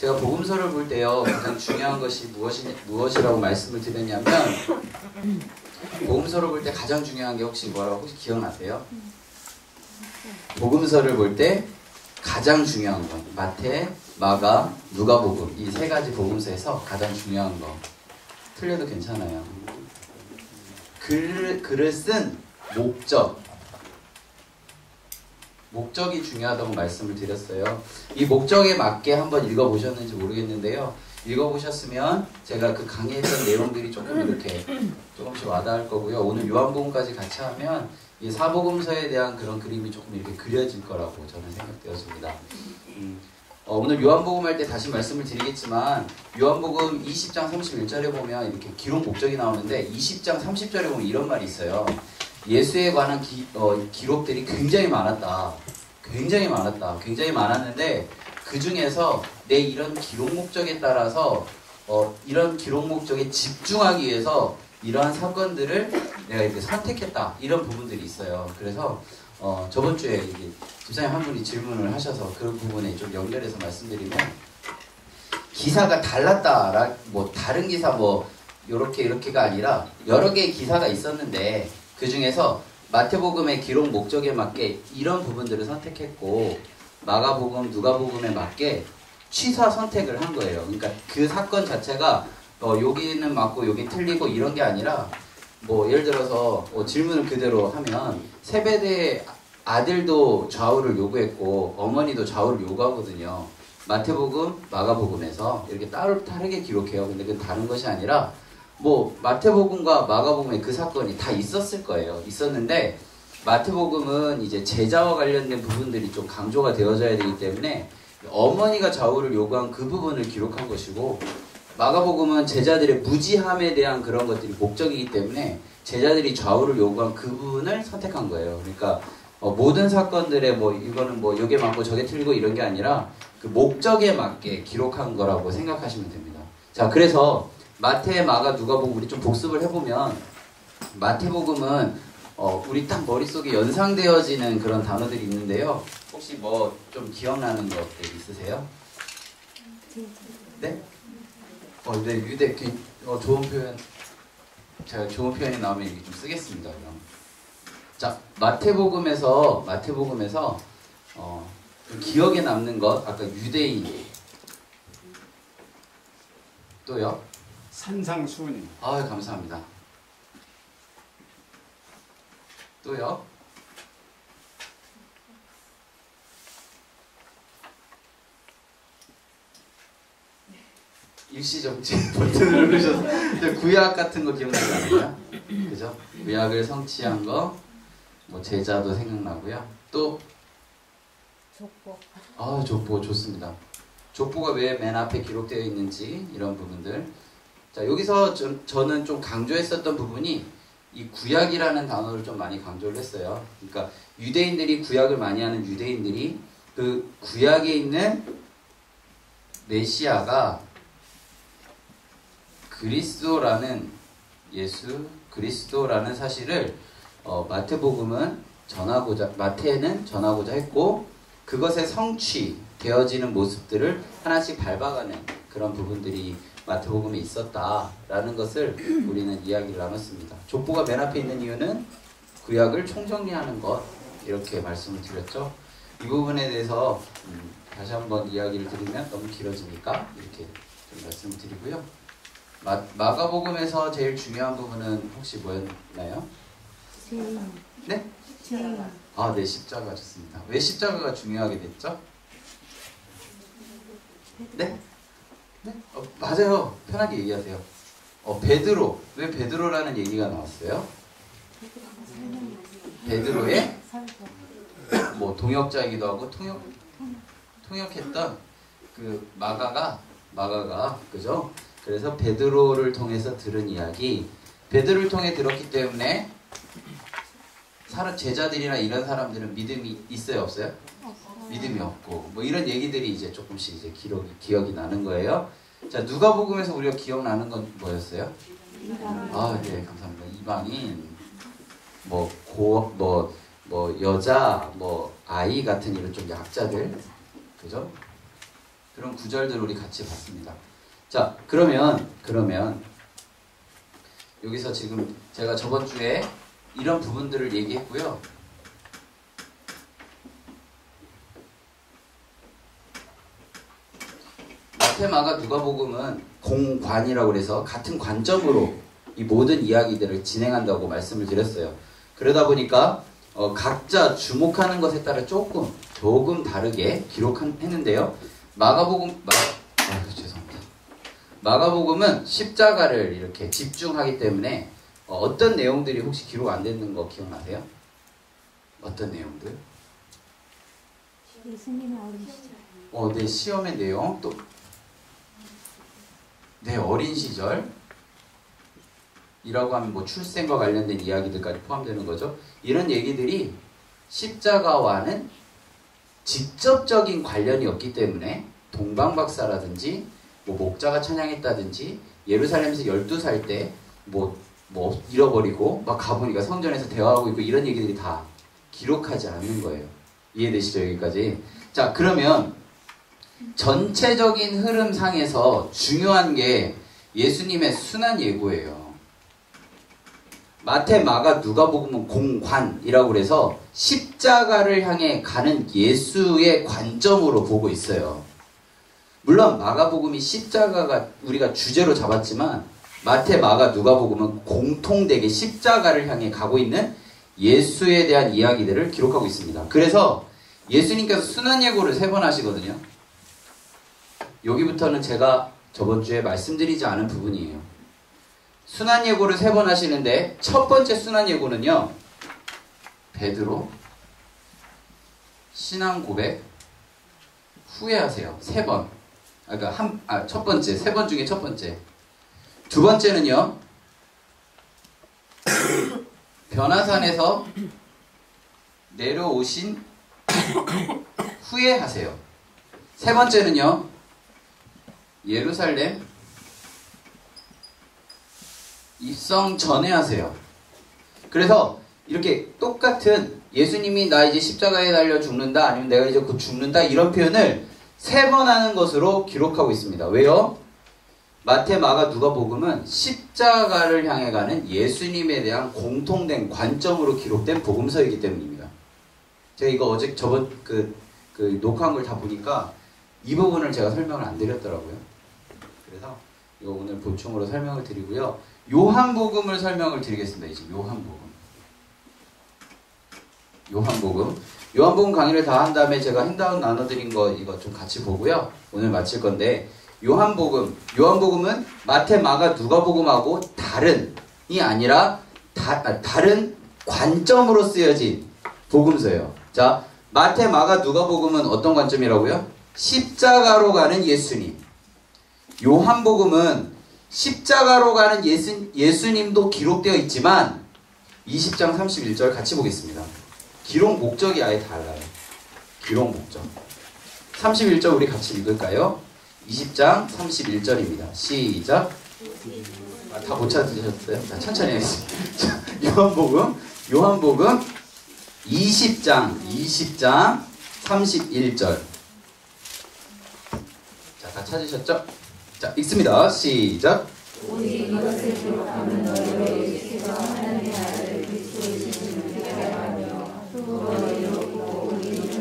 제가 복음서를 볼 때요 가장 중요한 것이 무엇이라고 말씀을 드렸냐면 복음서를 볼 때 가장 중요한 게 혹시 뭐라고 혹시 기억나세요? 복음서를 볼 때 가장 중요한 건 마태, 마가, 누가복음 이 세 가지 복음서에서 가장 중요한 거 틀려도 괜찮아요. 글을 쓴 목적이 중요하다고 말씀을 드렸어요. 이 목적에 맞게 한번 읽어보셨는지 모르겠는데요. 읽어보셨으면 제가 그 강의했던 내용들이 조금 이렇게 조금씩 와닿을 거고요. 오늘 요한복음까지 같이 하면 이 사복음서에 대한 그런 그림이 조금 이렇게 그려질 거라고 저는 생각되었습니다. 오늘 요한복음 할 때 다시 말씀을 드리겠지만 요한복음 20장 31절에 보면 이렇게 기록 목적이 나오는데 20장 30절에 보면 이런 말이 있어요. 예수에 관한 기록들이 굉장히 많았다. 굉장히 많았는데 그 중에서 내 이런 기록 목적에 따라서 이런 기록 목적에 집중하기 위해서 이러한 사건들을 내가 이렇게 선택했다. 이런 부분들이 있어요. 그래서 저번 주에 이게 집사님 한 분이 질문을 하셔서 그 부분에 좀 연결해서 말씀드리면 기사가 달랐다. 뭐 다른 기사 뭐 요렇게가 아니라 여러 개의 기사가 있었는데 그 중에서 마태복음의 기록 목적에 맞게 이런 부분들을 선택했고 마가복음, 누가복음에 맞게 취사 선택을 한 거예요. 그러니까 그 사건 자체가 여기는 맞고 여기 틀리고 이런 게 아니라 뭐 예를 들어서 질문을 그대로 하면 세베대의 아들도 좌우를 요구했고 어머니도 좌우를 요구하거든요. 마태복음, 마가복음에서 이렇게 다르게 기록해요. 근데 그건 다른 것이 아니라 뭐 마태복음과 마가복음에 그 사건이 다 있었을 거예요. 있었는데 마태복음은 이제 제자와 관련된 부분들이 좀 강조가 되어져야 되기 때문에 어머니가 좌우를 요구한 그 부분을 기록한 것이고 마가복음은 제자들의 무지함에 대한 그런 것들이 목적이기 때문에 제자들이 좌우를 요구한 그 부분을 선택한 거예요. 그러니까 모든 사건들의 뭐 이거는 뭐 요게 맞고 저게 틀리고 이런 게 아니라 그 목적에 맞게 기록한 거라고 생각하시면 됩니다. 자, 그래서 마태, 마가, 누가복음 우리 좀 복습을 해보면 마태복음은 우리 딱 머릿속에 연상되어지는 그런 단어들이 있는데요. 혹시 뭐 좀 기억나는 것들 있으세요? 네? 네, 좋은 표현. 제가 좋은 표현이 나오면 이렇게 좀 쓰겠습니다. 그럼. 자, 마태복음에서 좀 기억에 남는 것, 아까 유대인. 또요? 산상수훈. 아, 감사합니다. 또요? 일시정지 버튼을 누르셔서 구약 같은 거 기억나지 않아요? 그죠? 구약을 성취한 거, 뭐 제자도 생각나고요. 또 족보. 아, 족보 좋습니다. 족보가 왜 맨 앞에 기록되어 있는지 이런 부분들. 자, 여기서 저는 좀 강조했었던 부분이 이 구약이라는 단어를 좀 많이 강조를 했어요. 그러니까 유대인들이 구약을 많이 하는 유대인들이 그 구약에 있는 메시아가 그리스도라는 사실을 마태는 전하고자 했고 그것의 성취되어지는 모습들을 하나씩 밟아가는 그런 부분들이 마태복음에 있었다라는 것을 우리는 이야기를 나눴습니다. 족보가 맨 앞에 있는 이유는 구약을 총정리하는 것 이렇게 말씀을 드렸죠. 이 부분에 대해서 다시 한번 이야기를 드리면 너무 길어지니까 이렇게 좀 말씀을 드리고요. 마가복음에서 제일 중요한 부분은 혹시 뭐였나요? 네? 아, 네, 십자가 좋습니다. 왜 십자가가 중요하게 됐죠? 네? 네? 맞아요. 편하게 얘기하세요. 베드로. 왜 베드로라는 얘기가 나왔어요? 베드로의 뭐 동역자이기도 하고 통역했던 그 마가가 그죠? 그래서 베드로를 통해서 들은 이야기, 베드로를 통해 들었기 때문에 제자들이나 이런 사람들은 믿음이 있어요, 없어요? 믿음이 없고 뭐 이런 얘기들이 이제 조금씩 이제 기억이 나는 거예요. 자, 누가복음에서 우리가 기억나는 건 뭐였어요? 아, 네, 감사합니다. 이방인, 여자, 아이 같은 이런 좀 약자들, 그죠? 그런 구절들을 우리 같이 봤습니다. 자, 그러면 여기서 지금 제가 저번 주에 이런 부분들을 얘기했고요. 마태, 마가, 누가복음은 공관이라고 해서 같은 관점으로 이 모든 이야기들을 진행한다고 말씀을 드렸어요. 그러다 보니까 각자 주목하는 것에 따라 조금 다르게 기록했는데요. 죄송합니다. 마가복음은 십자가를 이렇게 집중하기 때문에 어떤 내용들이 혹시 기록 안 되는 거 기억나세요? 어떤 내용들? 예수님의 어린 시절. 네, 시험의 내용 또 네, 어린 시절 이라고 하면 뭐 출생과 관련된 이야기들까지 포함되는 거죠. 이런 얘기들이 십자가와는 직접적인 관련이 없기 때문에 동방박사라든지 뭐 목자가 찬양했다든지 예루살렘에서 12살 때 뭐 잃어버리고 막 가보니까 성전에서 대화하고 있고 이런 얘기들이 다 기록하지 않는 거예요. 이해되시죠? 여기까지. 자, 그러면 전체적인 흐름상에서 중요한 게 예수님의 순환 예고예요. 마태, 마가, 누가복음은 공관이라고 그래서 십자가를 향해 가는 예수의 관점으로 보고 있어요. 물론 마가복음이 십자가가 우리가 주제로 잡았지만 마태, 마가, 누가복음은 공통되게 십자가를 향해 가고 있는 예수에 대한 이야기들을 기록하고 있습니다. 그래서 예수님께서 순환 예고를 3번 하시거든요. 여기부터는 제가 저번 주에 말씀드리지 않은 부분이에요. 순환 예고를 3번 하시는데 첫 번째 순환 예고는요. 베드로 신앙 고백 후회하세요. 3번. 그러니까 첫 번째, 3번 중에 첫 번째. 두 번째는요. 변화산에서 내려오신 후회하세요. 세 번째는요. 예루살렘 입성 전에 하세요. 그래서 이렇게 똑같은 예수님이 나 이제 십자가에 달려 죽는다 아니면 내가 이제 곧 죽는다 이런 표현을 3번 하는 것으로 기록하고 있습니다. 왜요? 마태, 마가, 누가복음은 십자가를 향해 가는 예수님에 대한 공통된 관점으로 기록된 복음서이기 때문입니다. 제가 이거 어제 저번 녹화한 걸 다 보니까 이 부분을 제가 설명을 안 드렸더라고요. 그래서 이거 오늘 보충으로 설명을 드리고요. 요한복음을 설명을 드리겠습니다. 이제 요한복음 강의를 다 한 다음에 제가 핸드아웃 나눠드린 거 이거 좀 같이 보고요. 오늘 마칠 건데 요한복음은 마태, 마가, 누가복음하고 다른이 아니라 다른 관점으로 쓰여진 복음서예요. 자, 마태, 마가, 누가복음은 어떤 관점이라고요? 십자가로 가는 예수님. 요한복음은 십자가로 가는 예수님도 기록되어 있지만 20장 31절 같이 보겠습니다. 기록 목적이 아예 달라요. 기록 목적. 31절 우리 같이 읽을까요? 20장 31절입니다. 시작. 다 못 찾으셨어요? 자, 천천히 하겠습니다. 자, 요한복음 20장 31절. 자, 다 찾으셨죠? 자, 읽습니다. 시작. 오직 이것을 기록하면 너희로 예수께서 하나님의 아들 그리스도이심을 믿게 하며 또 너희로 믿고 우리는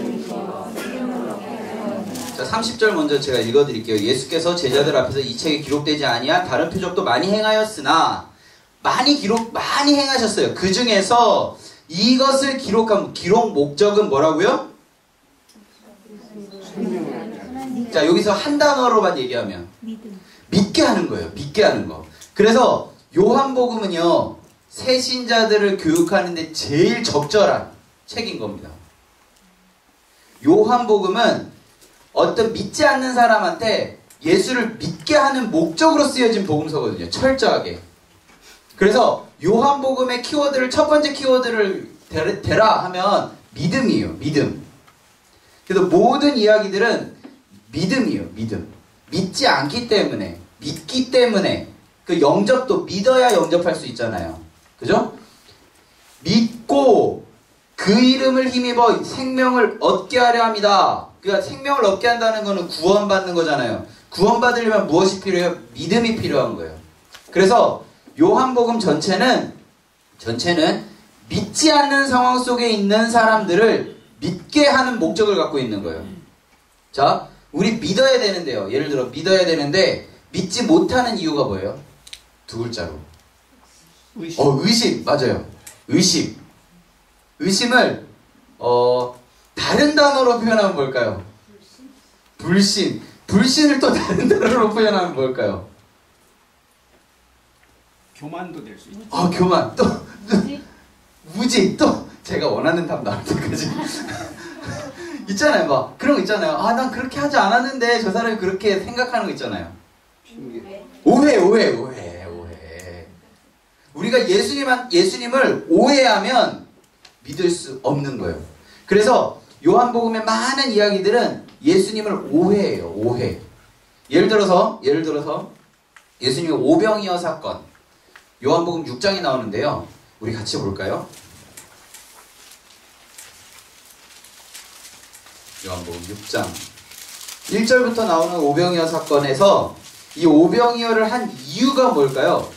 생명을 얻게 하려. 자, 30절 먼저 제가 읽어드릴게요. 예수께서 제자들 앞에서 이 책에 기록되지 아니한 다른 표적도 많이 행하였으나 많이 행하셨어요. 그 중에서 이것을 기록한 기록 목적은 뭐라고요? 자, 여기서 한 단어로만 얘기하면 믿게 하는 거예요. 믿게 하는 거. 그래서 요한복음은요, 새신자들을 교육하는데 제일 적절한 책인 겁니다. 요한복음은 어떤 믿지 않는 사람한테 예수를 믿게 하는 목적으로 쓰여진 복음서거든요. 철저하게. 그래서 요한복음의 키워드를 첫 번째 키워드를 대라 하면 믿음이에요. 믿음. 그래서 모든 이야기들은 믿음이에요. 믿음. 믿지 않기 때문에, 믿기 때문에 그 영접도 믿어야 영접할 수 있잖아요. 그죠? 믿고 그 이름을 힘입어 생명을 얻게 하려 합니다. 그러니까 생명을 얻게 한다는 거는 구원받는 거잖아요. 구원받으려면 무엇이 필요해요? 믿음이 필요한 거예요. 그래서 요한복음 전체는 믿지 않는 상황 속에 있는 사람들을 믿게 하는 목적을 갖고 있는 거예요. 자, 우리 믿어야 되는데요. 예를 들어 믿어야 되는데 믿지 못하는 이유가 뭐예요? 두 글자로. 의심. 맞아요. 의심을 다른 단어로 표현하면 뭘까요? 불신. 불신을 또 다른 단어로 표현하면 뭘까요? 교만도 될 수 있죠. 교만. 또 무지. 또 제가 원하는 답 나올 때까지 있잖아요. 막 그런 거 있잖아요. 난 그렇게 하지 않았는데 저 사람이 그렇게 생각하는 거 있잖아요. 오해. 우리가 예수님을 오해하면 믿을 수 없는 거예요. 그래서 요한복음의 많은 이야기들은 예수님을 오해해요. 오해. 예를 들어서 예수님의 오병이어 사건, 요한복음 6장에 나오는데요. 우리 같이 볼까요? 요한복음 6장 1절부터 나오는 오병이어 사건에서 이 오병이어를 한 이유가 뭘까요?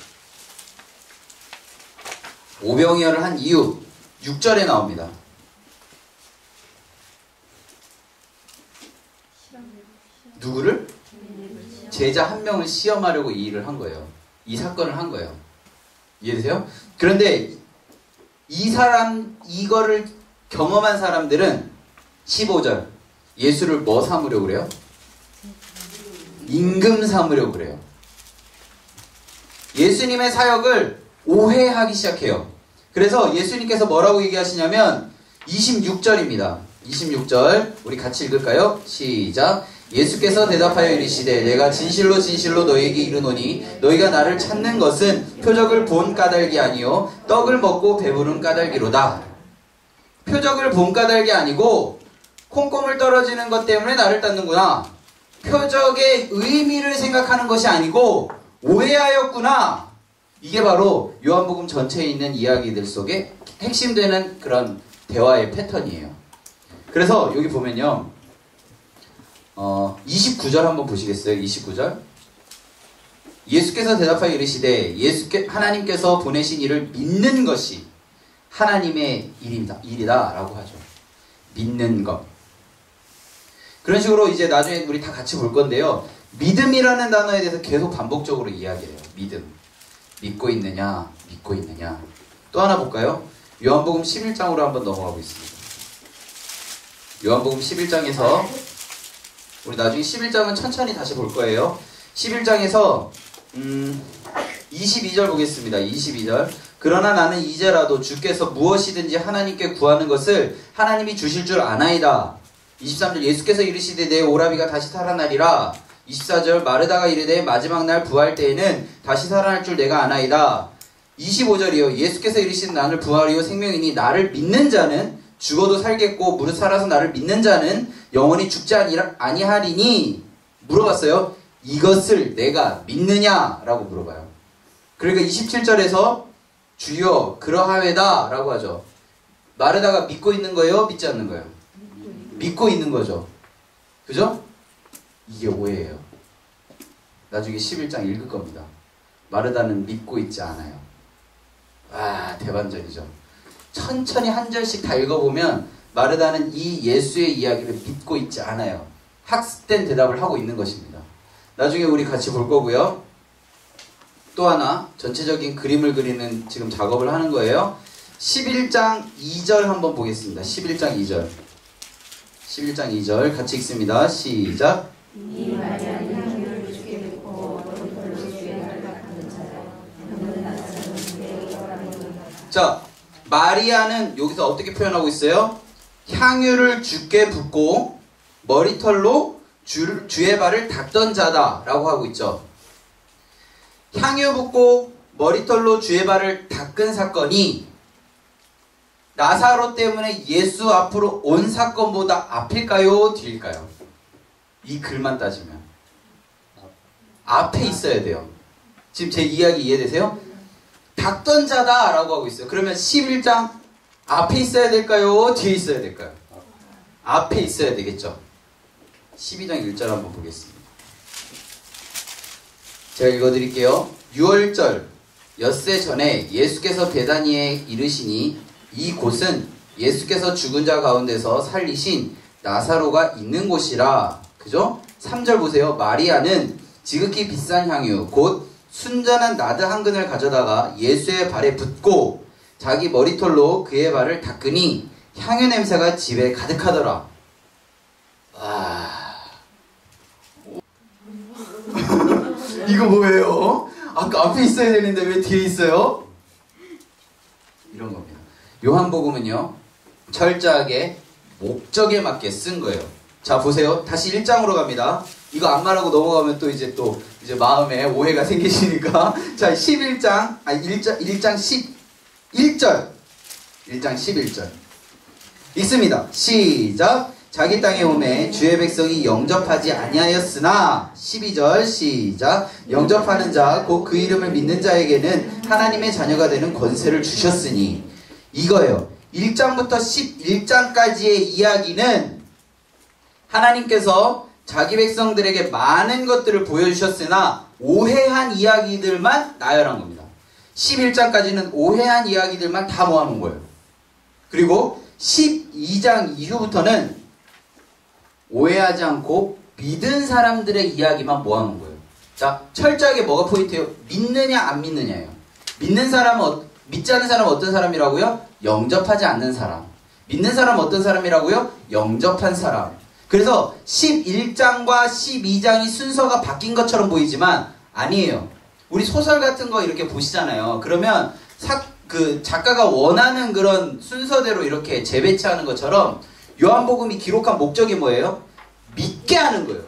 오병이어를 한 이유 6절에 나옵니다. 누구를? 제자 한 명을 시험하려고 이 일을 한 거예요. 이 사건을 한 거예요. 이해되세요? 그런데 이거를 경험한 사람들은 15절 예수를 뭐 삼으려고 그래요? 임금 삼으려고 그래요. 예수님의 사역을 오해하기 시작해요. 그래서 예수님께서 뭐라고 얘기하시냐면 26절입니다. 26절 우리 같이 읽을까요? 시작. 예수께서 대답하여 이르시되 내가 진실로 진실로 너희에게 이르노니 너희가 나를 찾는 것은 표적을 본 까닭이 아니요 떡을 먹고 배부른 까닭이로다. 표적을 본 까닭이 아니고 콩고물 떨어지는 것 때문에 나를 찾는구나. 표적의 의미를 생각하는 것이 아니고 오해하였구나. 이게 바로 요한복음 전체에 있는 이야기들 속에 핵심되는 그런 대화의 패턴이에요. 그래서 여기 보면요. 29절 한번 보시겠어요? 29절. 예수께서 대답하여 이르시되 하나님께서 보내신 이를 믿는 것이 하나님의 일이다 라고 하죠. 믿는 것. 그런 식으로 이제 나중에 우리 다 같이 볼 건데요. 믿음이라는 단어에 대해서 계속 반복적으로 이야기해요. 믿음. 믿고 있느냐, 믿고 있느냐. 또 하나 볼까요? 요한복음 11장으로 한번 넘어가고 있습니다. 요한복음 11장에서 우리 나중에 11장은 천천히 다시 볼 거예요. 11장에서 22절 보겠습니다. 22절. 그러나 나는 이제라도 주께서 무엇이든지 하나님께 구하는 것을 하나님이 주실 줄 아나이다. 23절 예수께서 이르시되 내 오라비가 다시 살아나리라. 24절 마르다가 이르되 마지막 날 부활 때에는 다시 살아날 줄 내가 아나이다. 25절이요 예수께서 이르시는 나는 부활이요 생명이니 나를 믿는 자는 죽어도 살겠고 무릇 살아서 나를 믿는 자는 영원히 죽지 아니하리니 물어봤어요. 이것을 내가 믿느냐? 라고 물어봐요. 그러니까 27절에서 주여 그러하외다 라고 하죠. 마르다가 믿고 있는 거예요? 믿지 않는 거예요? 믿고 있는 거죠. 그죠? 이게 오해예요. 나중에 11장 읽을 겁니다. 마르다는 믿고 있지 않아요. 와, 대반전이죠. 천천히 한 절씩 다 읽어보면 마르다는 이 예수의 이야기를 믿고 있지 않아요. 학습된 대답을 하고 있는 것입니다. 나중에 우리 같이 볼 거고요. 또 하나 전체적인 그림을 그리는 지금 작업을 하는 거예요. 11장 2절 한번 보겠습니다. 11장 2절. 11장 2절 같이 읽습니다. 시작. 자, 마리아는 여기서 어떻게 표현하고 있어요? 향유를 주께 붓고 머리털로 주의 발을 닦던 자다 라고 하고 있죠. 향유 붓고 머리털로 주의 발을 닦은 사건이 나사로 때문에 예수 앞으로 온 사건보다 앞일까요? 뒤일까요? 이 글만 따지면 앞에 있어야 돼요. 지금 제 이야기 이해되세요? 닦던 자다 라고 하고 있어요. 그러면 11장 앞에 있어야 될까요? 뒤에 있어야 될까요? 앞에 있어야 되겠죠. 12장 1절 한번 보겠습니다. 제가 읽어드릴게요. 6월절 엿새 전에 예수께서 베다니에 이르시니 이곳은 예수께서 죽은 자 가운데서 살리신 나사로가 있는 곳이라. 그죠? 3절 보세요. 마리아는 지극히 비싼 향유 곧 순전한 나드 한 근을 가져다가 예수의 발에 붓고 자기 머리털로 그의 발을 닦으니 향유 냄새가 집에 가득하더라. 와. 이거 뭐예요? 아까 앞에 있어야 되는데 왜 뒤에 있어요? 이런 겁니다. 요한복음은요 철저하게 목적에 맞게 쓴 거예요. 자 보세요. 다시 1장으로 갑니다. 이거 안 말하고 넘어가면 또 이제 마음에 오해가 생기시니까. 자 11장 아니 1장 11절 1장 11절 읽습니다. 시작. 자기 땅에 오매 주의 백성이 영접하지 아니하였으나 12절 시작. 영접하는 자 곧 그 이름을 믿는 자에게는 하나님의 자녀가 되는 권세를 주셨으니. 이거예요. 1장부터 11장까지의 이야기는 하나님께서 자기 백성들에게 많은 것들을 보여주셨으나 오해한 이야기들만 나열한 겁니다. 11장까지는 오해한 이야기들만 다 모아놓은 거예요. 그리고 12장 이후부터는 오해하지 않고 믿은 사람들의 이야기만 모아놓은 거예요. 자, 철저하게 뭐가 포인트예요? 믿느냐 안 믿느냐예요. 믿지 않는 사람은 어떤 사람이라고요? 영접하지 않는 사람. 믿는 사람은 어떤 사람이라고요? 영접한 사람. 그래서 11장과 12장이 순서가 바뀐 것처럼 보이지만 아니에요. 우리 소설 같은 거 이렇게 보시잖아요. 그러면 작가가 원하는 그런 순서대로 이렇게 재배치하는 것처럼 요한복음이 기록한 목적이 뭐예요? 믿게 하는 거예요.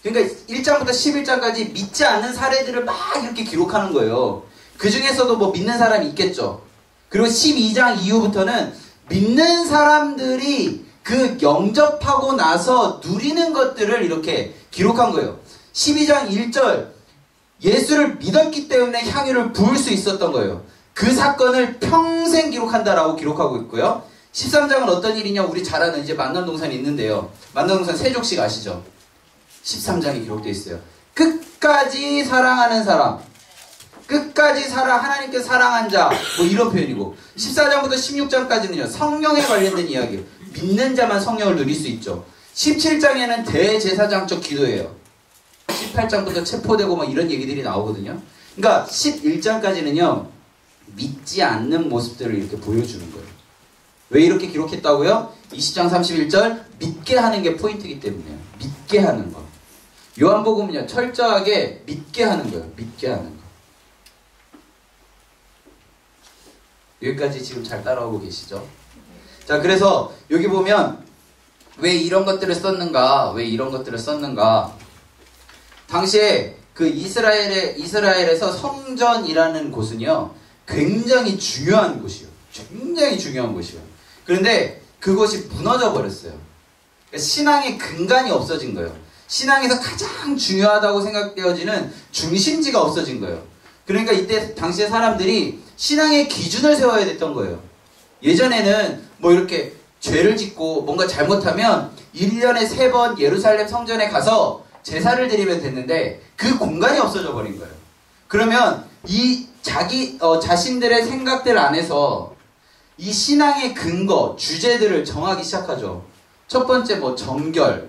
그러니까 1장부터 11장까지 믿지 않는 사례들을 막 이렇게 기록하는 거예요. 그 중에서도 뭐 믿는 사람이 있겠죠. 그리고 12장 이후부터는 믿는 사람들이 그 영접하고 나서 누리는 것들을 이렇게 기록한 거예요. 12장 1절 예수를 믿었기 때문에 향유를 부을 수 있었던 거예요. 그 사건을 평생 기록한다라고 기록하고 있고요. 13장은 어떤 일이냐? 우리 잘 아는 이제 만남동산이 있는데요. 만남동산 세족식 아시죠? 13장이 기록되어 있어요. 끝까지 사랑하는 사람, 끝까지 하나님께 사랑한 자, 뭐 이런 표현이고 14장부터 16장까지는요 성령에 관련된 이야기예요. 믿는 자만 성령을 누릴 수 있죠. 17장에는 대제사장적 기도예요. 18장부터 체포되고 뭐 이런 얘기들이 나오거든요. 그러니까 11장까지는요 믿지 않는 모습들을 이렇게 보여주는 거예요. 왜 이렇게 기록했다고요? 20장 31절 믿게 하는 게 포인트이기 때문에요. 믿게 하는 거. 요한복음은요 철저하게 믿게 하는 거예요. 믿게 하는 거. 여기까지 지금 잘 따라오고 계시죠? 자, 그래서 여기 보면 왜 이런 것들을 썼는가? 당시에 그 이스라엘에서 성전이라는 곳은요 굉장히 중요한 곳이에요. 그런데 그것이 무너져 버렸어요. 그러니까 신앙의 근간이 없어진 거예요. 신앙에서 가장 중요하다고 생각되어지는 중심지가 없어진 거예요. 그러니까 이때 당시의 사람들이 신앙의 기준을 세워야 됐던 거예요. 예전에는 뭐 이렇게 죄를 짓고 뭔가 잘못하면 1년에 3번 예루살렘 성전에 가서 제사를 드리면 됐는데 그 공간이 없어져 버린 거예요. 그러면 이 자신들의 생각들 안에서 이 신앙의 근거, 주제들을 정하기 시작하죠. 첫 번째 뭐 정결,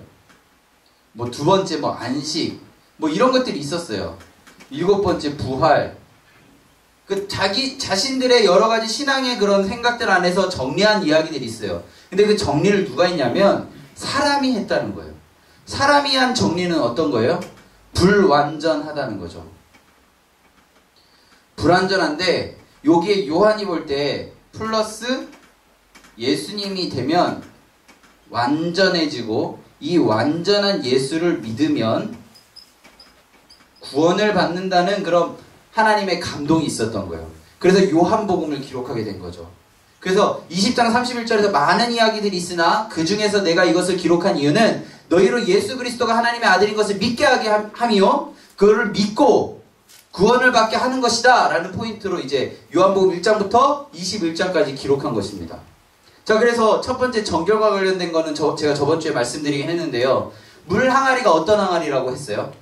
뭐 두 번째 뭐 안식, 뭐 이런 것들이 있었어요. 7번째 부활. 그 자신들의 여러 가지 신앙의 그런 생각들 안에서 정리한 이야기들이 있어요. 근데 그 정리를 누가 했냐면 사람이 했다는 거예요. 사람이 한 정리는 어떤 거예요? 불완전하다는 거죠. 불완전한데 여기에 요한이 볼 때 플러스 예수님이 되면 완전해지고 이 완전한 예수를 믿으면 구원을 받는다는 그런 하나님의 감동이 있었던 거예요. 그래서 요한복음을 기록하게 된 거죠. 그래서 20장 31절에서 많은 이야기들이 있으나 그 중에서 내가 이것을 기록한 이유는 너희로 예수 그리스도가 하나님의 아들인 것을 믿게 하게 함이요 그거를 믿고 구원을 받게 하는 것이다 라는 포인트로 이제 요한복음 1장부터 21장까지 기록한 것입니다. 자, 그래서 첫 번째 정결과 관련된 거는 제가 저번 주에 말씀드리긴 했는데요. 물 항아리가 어떤 항아리라고 했어요?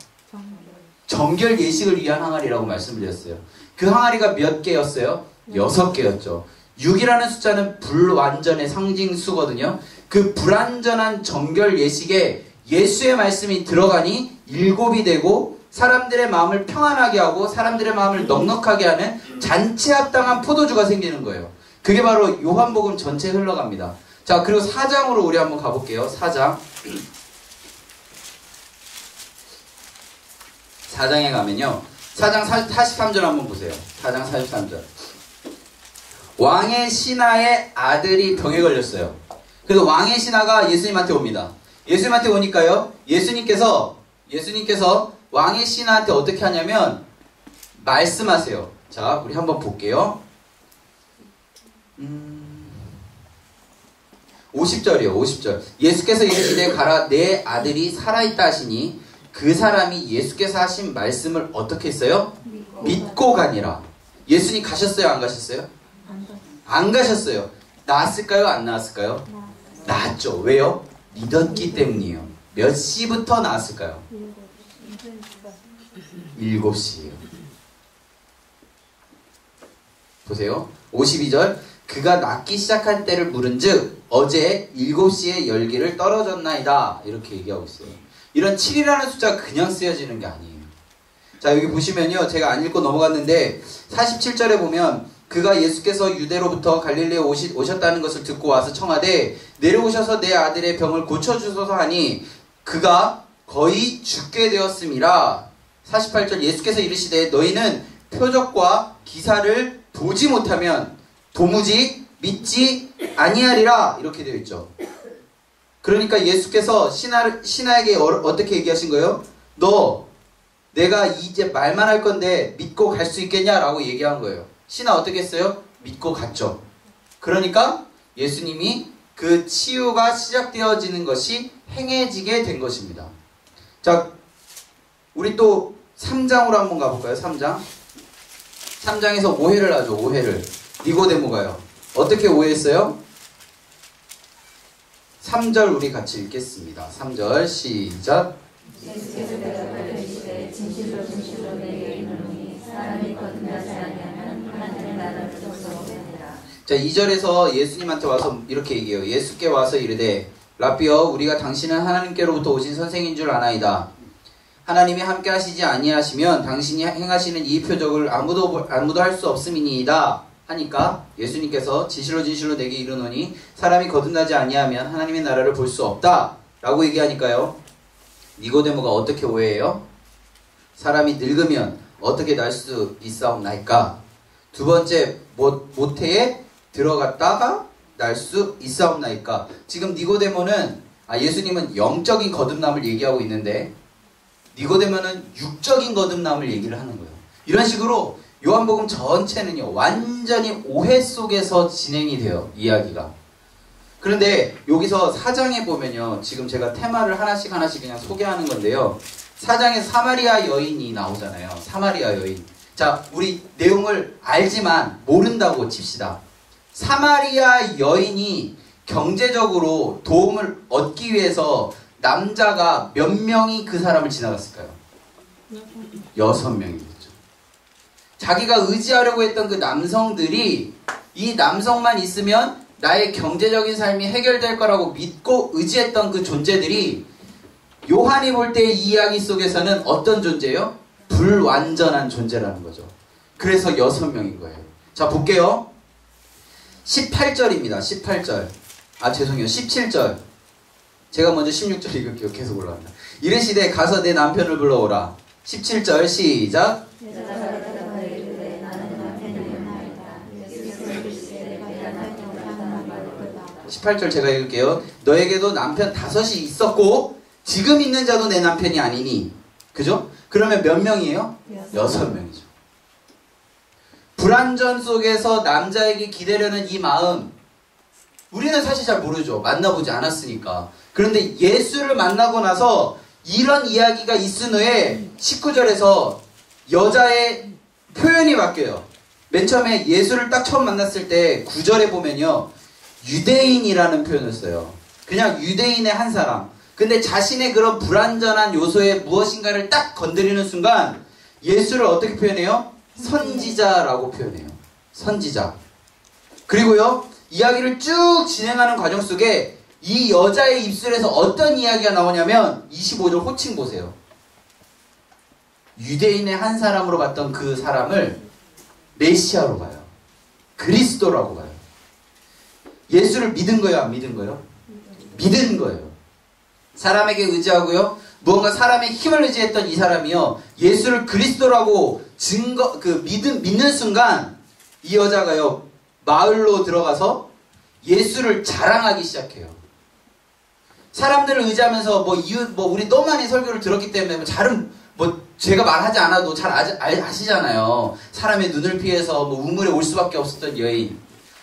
정결 예식을 위한 항아리라고 말씀드렸어요. 그 항아리가 몇 개였어요? 6개였죠. 6이라는 숫자는 불완전의 상징수거든요. 그 불완전한 정결 예식에 예수의 말씀이 들어가니 7이 되고 사람들의 마음을 평안하게 하고 사람들의 마음을 넉넉하게 하는 잔치에 합당한 포도주가 생기는 거예요. 그게 바로 요한복음 전체에 흘러갑니다. 자, 그리고 4장으로 우리 한번 가볼게요. 4장. 4장에 가면요. 4장 43절 한번 보세요. 4장 43절. 왕의 신하의 아들이 병에 걸렸어요. 그래서 왕의 신하가 예수님한테 옵니다. 예수님한테 오니까요. 예수님께서 왕의 신하한테 어떻게 하냐면 말씀하세요. 자, 우리 한번 볼게요. 50절이요. 50절. 예수께서 이르시되 가라 내 아들이 살아있다 하시니 그 사람이 예수께서 하신 말씀을 어떻게 했어요? 믿고 가니라. 예수님 가셨어요? 안 가셨어요? 안 가셨어요. 나았을까요? 안 나았을까요? 나았죠. 왜요? 믿었기 때문이에요. 몇 시부터 나았을까요? 7시예요. 보세요. 52절. 그가 낫기 시작할 때를 물은즉 어제 7시에 열기를 떨어졌나이다. 이렇게 얘기하고 있어요. 이런 7이라는 숫자가 그냥 쓰여지는 게 아니에요. 자, 여기 보시면요. 제가 안 읽고 넘어갔는데 47절에 보면 그가 예수께서 유대로부터 갈릴리에 오셨다는 것을 듣고 와서 청하되 내려오셔서 내 아들의 병을 고쳐주소서 하니 그가 거의 죽게 되었음이라. 48절. 예수께서 이르시되 너희는 표적과 기사를 보지 못하면 도무지 믿지 아니하리라. 이렇게 되어 있죠. 그러니까 예수께서 신하에게 어떻게 얘기하신 거예요? 너 내가 이제 말만 할 건데 믿고 갈 수 있겠냐라고 얘기한 거예요. 신하 어떻게 했어요? 믿고 갔죠. 그러니까 예수님이 그 치유가 시작되어지는 것이 행해지게 된 것입니다. 자, 우리 또 3장으로 한번 가볼까요? 3장. 3장에서 오해를 하죠. 오해를. 니고데모가요. 어떻게 오해했어요? 3절 우리 같이 읽겠습니다. 3절 시작. 예수께서 대답하여 이르시되 진실로 진실로 내게 이르노니 사람이 거듭나지 아니하면 하나님의 나라를 볼 수 없느니라. 자, 2절에서 예수님한테 와서 이렇게 얘기해요. 예수께 와서 이르되 라삐여 우리가 당신은 하나님께로부터 오신 선생인 줄 아나이다. 하나님이 함께 하시지 아니하시면 당신이 행하시는 이 표적을 아무도 할 수 없음이니이다. 하니까 예수님께서 진실로 진실로 내게 이르노니 사람이 거듭나지 아니하면 하나님의 나라를 볼 수 없다 라고 얘기하니까요. 니고데모가 어떻게 오해해요? 사람이 늙으면 어떻게 날 수 있사옵나이까? 두 번째, 모태에 들어갔다가 날 수 있사옵나이까? 지금 니고데모는 예수님은 영적인 거듭남을 얘기하고 있는데 니고데모는 육적인 거듭남을 얘기를 하는 거예요. 이런 식으로 요한복음 전체는요, 완전히 오해 속에서 진행이 돼요, 이야기가. 그런데 여기서 4장에 보면요, 지금 제가 테마를 하나씩 그냥 소개하는 건데요. 4장에 사마리아 여인이 나오잖아요. 사마리아 여인. 자, 우리 내용을 알지만 모른다고 칩시다. 사마리아 여인이 경제적으로 도움을 얻기 위해서 남자가 몇 명이 그 사람을 지나갔을까요? 6명이겠죠. 자기가 의지하려고 했던 그 남성들이 이 남성만 있으면 나의 경제적인 삶이 해결될 거라고 믿고 의지했던 그 존재들이 요한이 볼 때 이 이야기 속에서는 어떤 존재예요? 불완전한 존재라는 거죠. 그래서 6명인 거예요. 자, 볼게요. 18절입니다. 18절. 죄송해요. 17절. 제가 먼저 16절 읽을게요. 계속 올라갑니다. 이르시되 가서 내 남편을 불러오라. 17절 시작. 18절 제가 읽을게요. 너에게도 남편 5이 있었고 지금 있는 자도 내 남편이 아니니. 그죠? 그러면 몇 명이에요? 6명이죠. 불완전 속에서 남자에게 기대려는 이 마음, 우리는 사실 잘 모르죠. 만나보지 않았으니까. 그런데 예수를 만나고 나서 이런 이야기가 있은 후에 19절에서 여자의 표현이 바뀌어요. 맨 처음에 예수를 딱 처음 만났을 때 9절에 보면요, 유대인이라는 표현을 써요. 그냥 유대인의 한 사람. 근데 자신의 그런 불완전한 요소의 무엇인가를 딱 건드리는 순간 예수를 어떻게 표현해요? 선지자라고 표현해요. 선지자. 그리고요, 이야기를 쭉 진행하는 과정 속에 이 여자의 입술에서 어떤 이야기가 나오냐면 25절 호칭 보세요. 유대인의 한 사람으로 봤던 그 사람을 메시아로 봐요. 그리스도라고 봐요. 예수를 믿은 거예요? 안 믿은 거예요? 믿은 거예요. 사람에게 의지하고요, 무언가 사람의 힘을 의지했던 이 사람이요, 예수를 그리스도라고 믿는 순간 이 여자가요, 마을로 들어가서 예수를 자랑하기 시작해요. 사람들을 의지하면서 우리 너무 많이 설교를 들었기 때문에 제가 말하지 않아도 잘 아시잖아요. 사람의 눈을 피해서 우물에 올 수밖에 없었던 여인.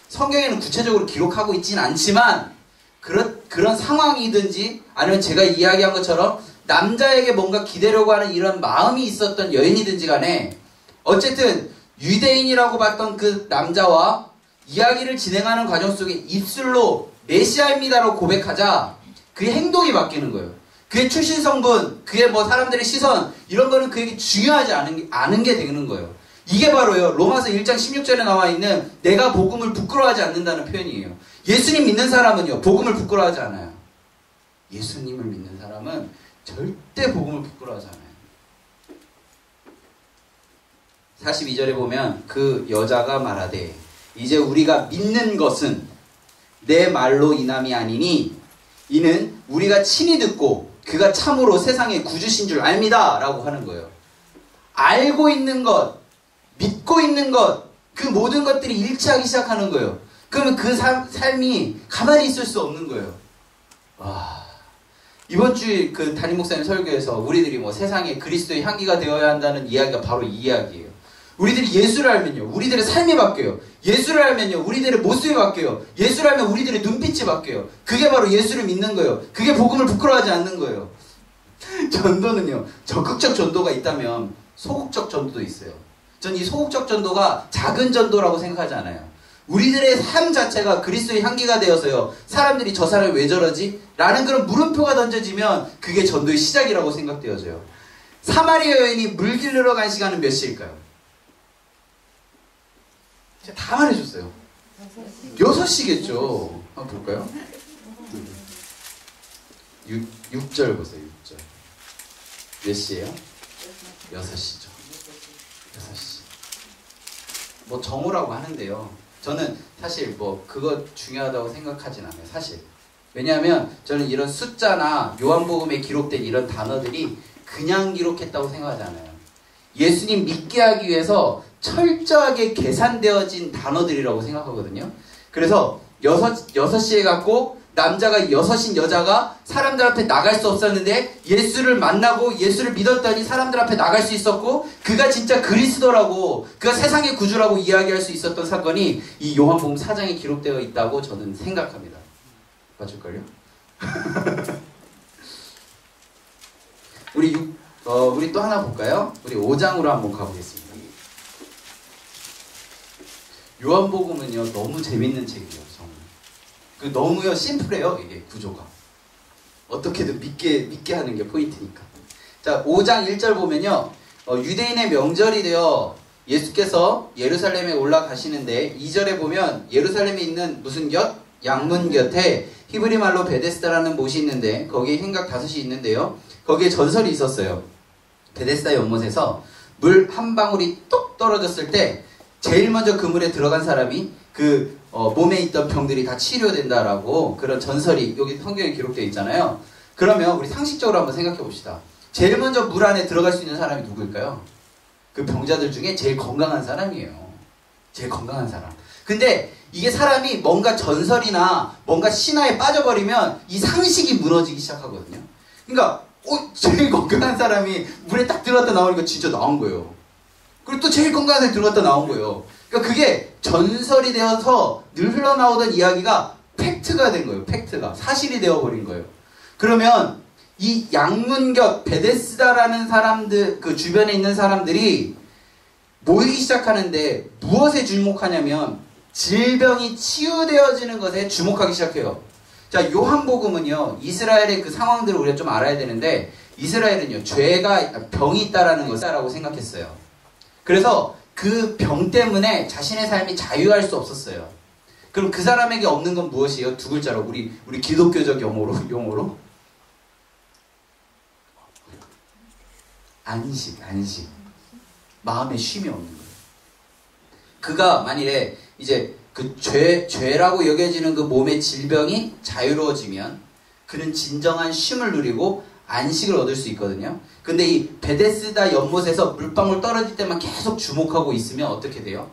성경에는 구체적으로 기록하고 있지는 않지만 그런 상황이든지 아니면 제가 이야기한 것처럼 남자에게 뭔가 기대려고 하는 이런 마음이 있었던 여인이든지 간에 어쨌든 유대인이라고 봤던 그 남자와 이야기를 진행하는 과정 속에 입술로 메시아입니다라고 고백하자 그의 행동이 바뀌는 거예요. 그의 출신 성분, 그의 사람들의 시선, 이런 거는 그에게 중요하지 않은 게 되는 거예요. 이게 바로요, 로마서 1장 16절에 나와 있는 내가 복음을 부끄러워하지 않는다는 표현이에요. 예수님 믿는 사람은요, 복음을 부끄러워하지 않아요. 예수님을 믿는 사람은 절대 복음을 부끄러워하지 않아요. 42절에 보면 그 여자가 말하되 이제 우리가 믿는 것은 내 말로 인함이 아니니 이는 우리가 친히 듣고 그가 참으로 세상의 구주신 줄 압니다 라고 하는 거예요. 알고 있는 것, 믿고 있는 것, 그 모든 것들이 일치하기 시작하는 거예요. 그러면 그 삶이 가만히 있을 수 없는 거예요. 와, 이번 주에 그 담임 목사님 설교에서 우리들이 세상에 그리스도의 향기가 되어야 한다는 이야기가 바로 이 이야기예요. 우리들이 예수를 알면요, 우리들의 삶이 바뀌어요. 예수를 알면요, 우리들의 모습이 바뀌어요. 예수를 알면 우리들의 눈빛이 바뀌어요. 그게 바로 예수를 믿는 거예요. 그게 복음을 부끄러워하지 않는 거예요. 전도는요, 적극적 전도가 있다면 소극적 전도도 있어요. 전 이 소극적 전도가 작은 전도라고 생각하지 않아요. 우리들의 삶 자체가 그리스도의 향기가 되어서요, 사람들이 저 사람이 왜 저러지? 라는 그런 물음표가 던져지면 그게 전도의 시작이라고 생각되어져요. 사마리아 여인이 물 길르러 간 시간은 몇 시일까요? 제가 다 말해줬어요. 6시겠죠. 한번 볼까요? 6절 보세요. 6절. 몇 시예요? 6시죠. 6시. 정오라고 하는데요, 저는 사실 그거 중요하다고 생각하진 않아요. 사실. 왜냐하면 저는 이런 숫자나 요한복음에 기록된 이런 단어들이 그냥 기록했다고 생각하지 않아요. 예수님 믿게 하기 위해서 철저하게 계산되어진 단어들이라고 생각하거든요. 그래서 6시에 갔고 남자가 6인 여자가 사람들 앞에 나갈 수 없었는데 예수를 만나고 예수를 믿었더니 사람들 앞에 나갈 수 있었고 그가 진짜 그리스도라고, 그가 세상의 구주라고 이야기할 수 있었던 사건이 이 요한복음 4장에 기록되어 있다고 저는 생각합니다. 맞을걸요? 우리 또 하나 볼까요? 우리 5장으로 한번 가보겠습니다. 요한복음은요, 너무 재밌는 책이에요. 너무요 심플해요. 이게 구조가 어떻게든 믿게 하는 게 포인트니까. 자, 5장 1절 보면요, 유대인의 명절이 되어 예수께서 예루살렘에 올라가시는데 2절에 보면 예루살렘에 있는 무슨 곁? 양문 곁에 히브리 말로 베데스다라는 못이 있는데 거기에 행각 5이 있는데요, 거기에 전설이 있었어요. 베데스다 연못에서 물 한 방울이 뚝 떨어졌을 때 제일 먼저 그 물에 들어간 사람이 몸에 있던 병들이 다 치료된다라고 그런 전설이 여기 성경에 기록되어 있잖아요. 그러면 우리 상식적으로 한번 생각해 봅시다. 제일 먼저 물 안에 들어갈 수 있는 사람이 누구일까요? 그 병자들 중에 제일 건강한 사람이에요. 제일 건강한 사람. 근데 이게 사람이 뭔가 전설이나 뭔가 신화에 빠져버리면 이 상식이 무너지기 시작하거든요. 그러니까 제일 건강한 사람이 물에 딱 들어갔다 나오니까 진짜 나온 거예요. 그리고 또 제일 건강한 사람이 들어갔다 나온 거예요. 그러니까 그게 전설이 되어서 늘 흘러나오던 이야기가 팩트가 된 거예요. 팩트가. 사실이 되어버린 거예요. 그러면 이 양문곁 베데스다라는 사람들, 그 주변에 있는 사람들이 모이기 시작하는데 무엇에 주목하냐면 질병이 치유되어지는 것에 주목하기 시작해요. 자, 요한복음은요, 이스라엘의 그 상황들을 우리가 좀 알아야 되는데, 이스라엘은요, 병이 있다라는 것이라고 생각했어요. 그래서 그 병 때문에 자신의 삶이 자유할 수 없었어요. 그럼 그 사람에게 없는 건 무엇이에요? 두 글자로, 우리 기독교적 용어로? 안식. 마음에 쉼이 없는 거예요. 그가 만일에 이제 그 죄라고 여겨지는 그 몸의 질병이 자유로워지면 그는 진정한 쉼을 누리고 안식을 얻을 수 있거든요. 근데 이 베데스다 연못에서 물방울 떨어질 때만 계속 주목하고 있으면 어떻게 돼요?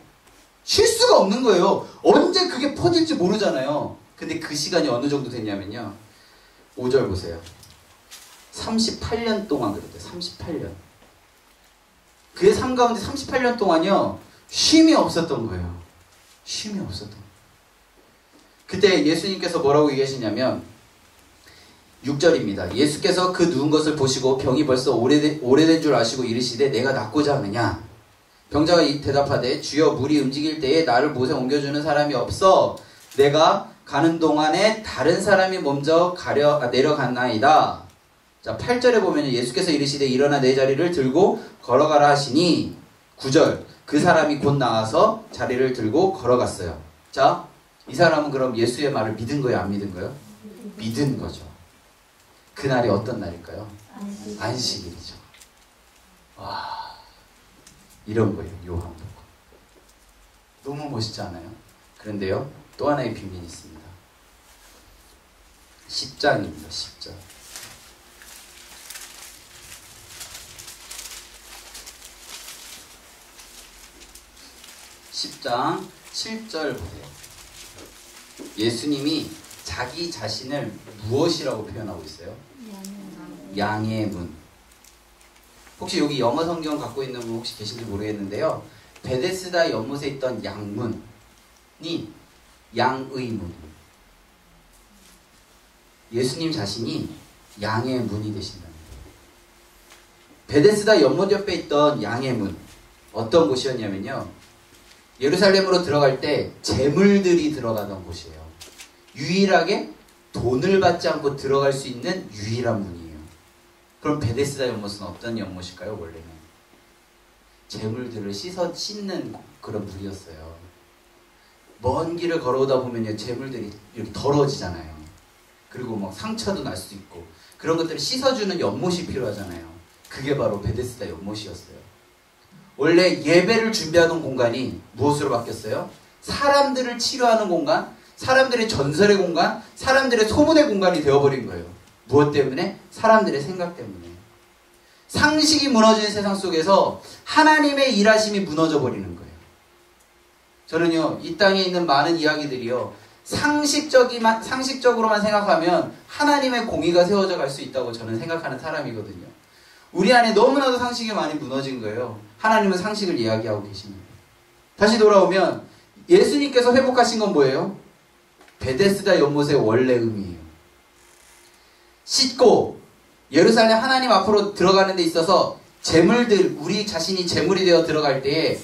쉴 수가 없는 거예요. 언제 그게 퍼질지 모르잖아요. 근데 그 시간이 어느 정도 됐냐면요. 5절 보세요. 38년 동안 그랬대요. 38년. 그의 삶 가운데 38년 동안요. 쉼이 없었던 거예요. 쉼이 없었던 거예요. 그때 예수님께서 뭐라고 얘기하시냐면 6절입니다. 예수께서 그 누운 것을 보시고 병이 벌써 오래된 줄 아시고 이르시되 내가 낫고자 하느냐? 병자가 대답하되 주여 물이 움직일 때에 나를 못에 옮겨주는 사람이 없어 내가 가는 동안에 다른 사람이 먼저 내려갔나이다. 자, 8절에 보면 예수께서 이르시되 일어나 내 자리를 들고 걸어가라 하시니 9절 그 사람이 곧 나와서 자리를 들고 걸어갔어요. 자, 이 사람은 그럼 예수의 말을 믿은 거예요? 안 믿은 거예요? 믿은 거죠. 그날이 어떤 날일까요? 안식일이죠. 와, 이런 거예요. 요한복음. 너무 멋있지 않아요? 그런데요, 또 하나의 비밀이 있습니다. 10장입니다. 10장. 10장 7절 보세요. 예수님이 자기 자신을 무엇이라고 표현하고 있어요? 양의 문. 혹시 여기 영어 성경 갖고 있는 분 혹시 계신지 모르겠는데요. 베데스다 연못에 있던 양문이 양의 문. 예수님 자신이 양의 문이 되신다는 거예요. 베데스다 연못 옆에 있던 양의 문. 어떤 곳이었냐면요. 예루살렘으로 들어갈 때 재물들이 들어가던 곳이에요. 유일하게 돈을 받지 않고 들어갈 수 있는 유일한 문이에요. 그럼 베데스다 연못은 어떤 연못일까요? 원래는 재물들을 씻는 그런 물이었어요. 먼 길을 걸어오다 보면 재물들이 이렇게 더러워지잖아요. 그리고 막 상처도 날 수 있고 그런 것들을 씻어주는 연못이 필요하잖아요. 그게 바로 베데스다 연못이었어요. 원래 예배를 준비하던 공간이 무엇으로 바뀌었어요? 사람들을 치료하는 공간, 사람들의 전설의 공간, 사람들의 소문의 공간이 되어버린 거예요. 무엇 때문에? 사람들의 생각 때문에. 상식이 무너진 세상 속에서 하나님의 일하심이 무너져 버리는 거예요. 저는요, 이 땅에 있는 많은 이야기들이요, 상식적으로만 생각하면 하나님의 공의가 세워져 갈 수 있다고 저는 생각하는 사람이거든요. 우리 안에 너무나도 상식이 많이 무너진 거예요. 하나님은 상식을 이야기하고 계십니다. 다시 돌아오면 예수님께서 회복하신 건 뭐예요? 베데스다 연못의 원래 의미예요. 씻고 예루살렘 하나님 앞으로 들어가는 데 있어서 재물들, 우리 자신이 재물이 되어 들어갈 때에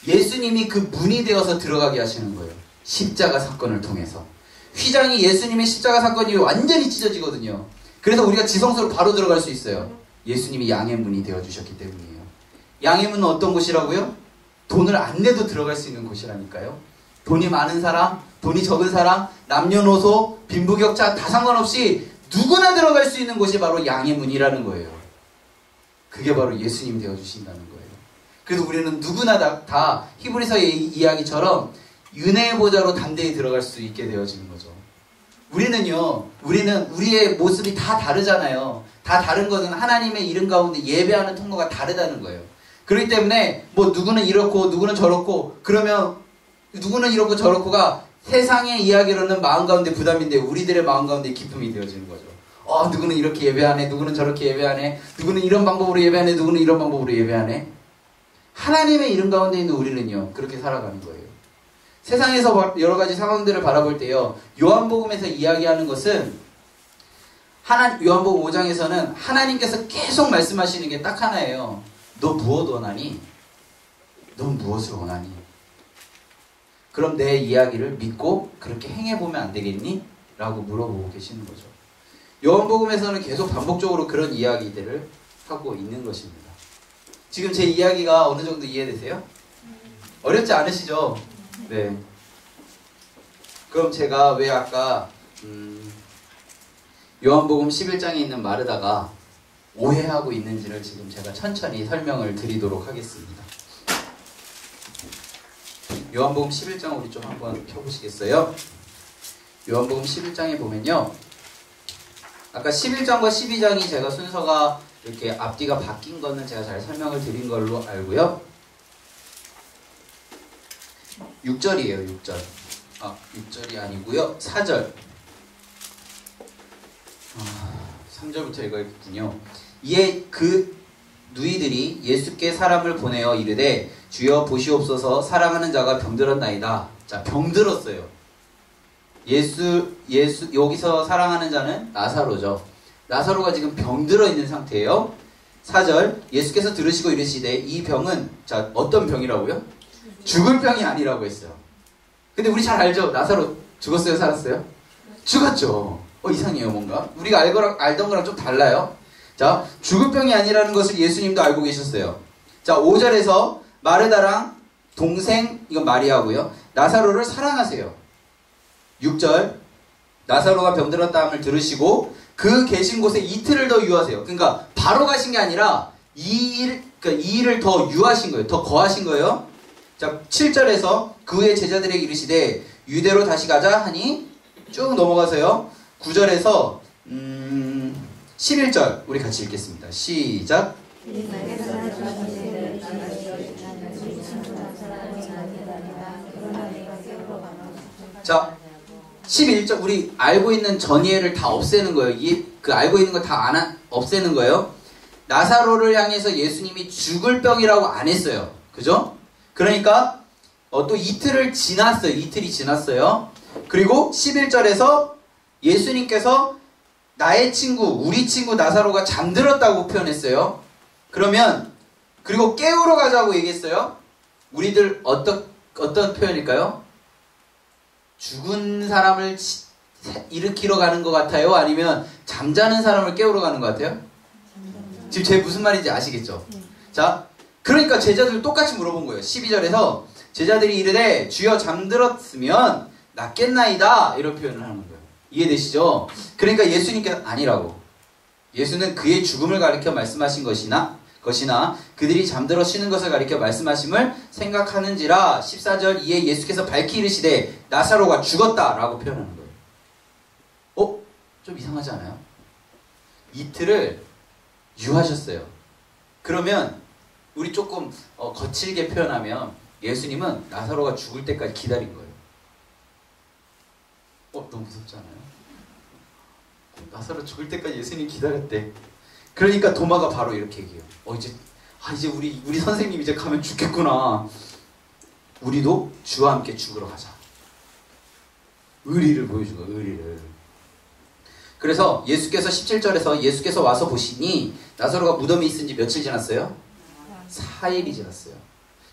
예수님이 그 문이 되어서 들어가게 하시는 거예요. 십자가 사건을 통해서. 휘장이 예수님의 십자가 사건이 완전히 찢어지거든요. 그래서 우리가 지성소로 바로 들어갈 수 있어요. 예수님이 양의 문이 되어주셨기 때문이에요. 양의 문은 어떤 곳이라고요? 돈을 안 내도 들어갈 수 있는 곳이라니까요. 돈이 많은 사람, 돈이 적은 사람, 남녀노소, 빈부격차 다 상관없이 누구나 들어갈 수 있는 곳이 바로 양의 문이라는 거예요. 그게 바로 예수님이 되어주신다는 거예요. 그래서 우리는 누구나 다 히브리서의 이야기처럼 은혜의 보좌로 담대히 들어갈 수 있게 되어지는 거죠. 우리는 우리의 모습이 다 다르잖아요. 다 다른 것은 하나님의 이름 가운데 예배하는 통로가 다르다는 거예요. 그렇기 때문에 뭐 누구는 이렇고 누구는 저렇고 그러면 누구는 이렇고 저렇고가 세상의 이야기로는 마음 가운데 부담인데 우리들의 마음 가운데 기쁨이 되어지는 거죠. 누구는 이렇게 예배하네, 누구는 저렇게 예배하네, 누구는 이런 방법으로 예배하네, 누구는 이런 방법으로 예배하네. 하나님의 이름 가운데 있는 우리는요, 그렇게 살아가는 거예요. 세상에서 여러 가지 상황들을 바라볼 때요, 요한복음에서 이야기하는 것은 요한복음 5장에서는 하나님께서 계속 말씀하시는 게 딱 하나예요. 너 무엇 원하니? 넌 무엇을 원하니? 그럼 내 이야기를 믿고 그렇게 행해보면 안 되겠니? 라고 물어보고 계시는 거죠. 요한복음에서는 계속 반복적으로 그런 이야기들을 하고 있는 것입니다. 지금 제 이야기가 어느 정도 이해되세요? 어렵지 않으시죠? 네. 그럼 제가 왜 아까 요한복음 11장에 있는 마르다가 오해하고 있는지를 지금 제가 천천히 설명을 드리도록 하겠습니다. 요한복음 11장 우리 좀 한번 펴보시겠어요? 요한복음 11장에 보면요, 아까 11장과 12장이 제가 순서가 이렇게 앞뒤가 바뀐 거는 제가 잘 설명을 드린 걸로 알고요. 6절이에요. 6절. 6절이 아니고요. 4절. 3절부터 읽어야겠군요. 이에 그 누이들이 예수께 사람을 보내어 이르되 주여 보시옵소서 사랑하는 자가 병들었나이다. 자, 병들었어요. 예수 여기서 사랑하는 자는 나사로죠. 나사로가 지금 병들어 있는 상태예요. 4절 예수께서 들으시고 이르시되 이 병은 자 어떤 병이라고요? 죽을 병이 아니라고 했어요. 근데 우리 잘 알죠? 나사로 죽었어요? 살았어요? 죽었죠. 이상해요 뭔가. 우리가 알던 거랑 좀 달라요. 자, 죽을 병이 아니라는 것을 예수님도 알고 계셨어요. 자, 5절에서 마르다랑 동생, 이건 마리아고요, 나사로를 사랑하세요. 6절 나사로가 병들었다 함을 들으시고 그 계신 곳에 이틀을 더 유하세요. 그러니까 바로 가신 게 아니라 이 일을 더 유하신 거예요. 더 거하신 거예요. 자, 7절에서 그 후에 제자들에게 이르시되 유대로 다시 가자 하니 쭉 넘어가세요. 9절에서 11절 우리 같이 읽겠습니다. 시작. 자, 11절 우리 알고 있는 전이해를 다 없애는 거예요. 알고 있는 거 다 없애는 거예요. 나사로를 향해서 예수님이 죽을 병이라고 안 했어요. 그죠? 그러니까 또 이틀이 지났어요. 그리고 11절에서 예수님께서 나의 친구, 우리 친구 나사로가 잠들었다고 표현했어요. 그러면 그리고 깨우러 가자고 얘기했어요. 우리들 어떤 표현일까요? 죽은 사람을 일으키러 가는 것 같아요? 아니면 잠자는 사람을 깨우러 가는 것 같아요? 지금 제 무슨 말인지 아시겠죠? 자, 그러니까 제자들 똑같이 물어본 거예요. 12절에서 제자들이 이르되 주여 잠들었으면 낫겠나이다 이런 표현을 하는 거예요. 이해되시죠? 그러니까 예수님께서 아니라고. 예수는 그의 죽음을 가리켜 말씀하신 것이나 그들이 잠들어 쉬는 것을 가리켜 말씀하심을 생각하는지라. 14절 이에 예수께서 밝히 이르시되 나사로가 죽었다라고 표현하는 거예요. 좀 이상하지 않아요? 이틀을 유하셨어요. 그러면 우리 조금 거칠게 표현하면 예수님은 나사로가 죽을 때까지 기다린 거예요. 너무 무섭지 않아요? 나사로 죽을 때까지 예수님 기다렸대. 그러니까 도마가 바로 이렇게 얘기해요. 이제 우리 선생님 이제 가면 죽겠구나. 우리도 주와 함께 죽으러 가자. 의리를 보여준 거예요. 의리를. 그래서 예수께서 17절에서 예수께서 와서 보시니 나사로가 무덤에 있은 지 며칠 지났어요? 4일이 지났어요.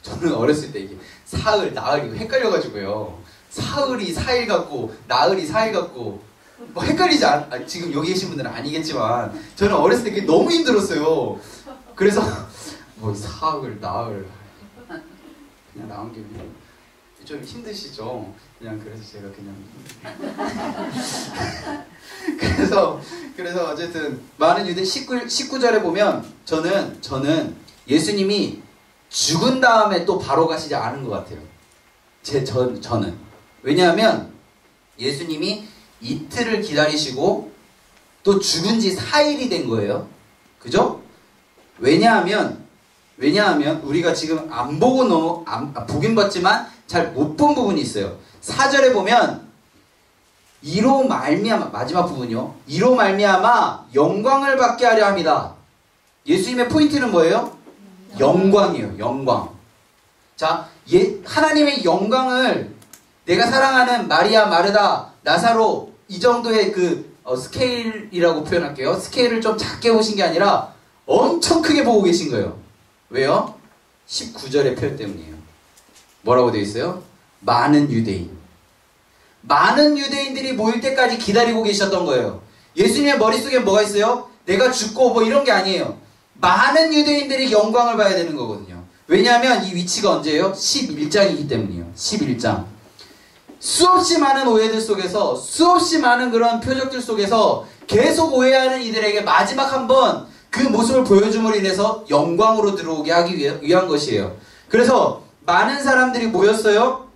저는 어렸을 때 이게 사흘, 나흘 이거 헷갈려가지고요. 사흘이 4일 같고 나흘이 4일 같고 헷갈리지 지금 여기 계신 분들은 아니겠지만 저는 어렸을 때 그게 너무 힘들었어요. 그래서 사흘, 나흘 그냥 나온 김에 좀 힘드시죠? 그래서 제가 그래서 어쨌든 많은 유대 19절에 보면 저는 예수님이 죽은 다음에 또 바로 가시지 않은 것 같아요. 저는. 왜냐하면 예수님이 이틀을 기다리시고 또 죽은 지 4일이 된 거예요. 그죠? 왜냐하면 우리가 지금 안 보고 보긴 봤지만 잘 못 본 부분이 있어요. 4절에 보면 이로 말미암아, 마지막 부분이요. 이로 말미암아 영광을 받게 하려 합니다. 예수님의 포인트는 뭐예요? 영광이에요. 영광. 자, 하나님의 영광을 내가 사랑하는 마리아, 마르다, 나사로 이 정도의 스케일이라고 표현할게요. 스케일을 좀 작게 보신 게 아니라 엄청 크게 보고 계신 거예요. 왜요? 19절의 표현 때문이에요. 뭐라고 되어 있어요? 많은 유대인. 많은 유대인들이 모일 때까지 기다리고 계셨던 거예요. 예수님의 머릿속에 뭐가 있어요? 내가 죽고 뭐 이런 게 아니에요. 많은 유대인들이 영광을 봐야 되는 거거든요. 왜냐하면 이 위치가 언제예요? 11장이기 때문이에요. 11장. 수없이 많은 오해들 속에서, 수없이 많은 그런 표적들 속에서 계속 오해하는 이들에게 마지막 한번 그 모습을 보여줌으로 인해서 영광으로 들어오게 하기 위한 것이에요. 그래서 많은 사람들이 모였어요.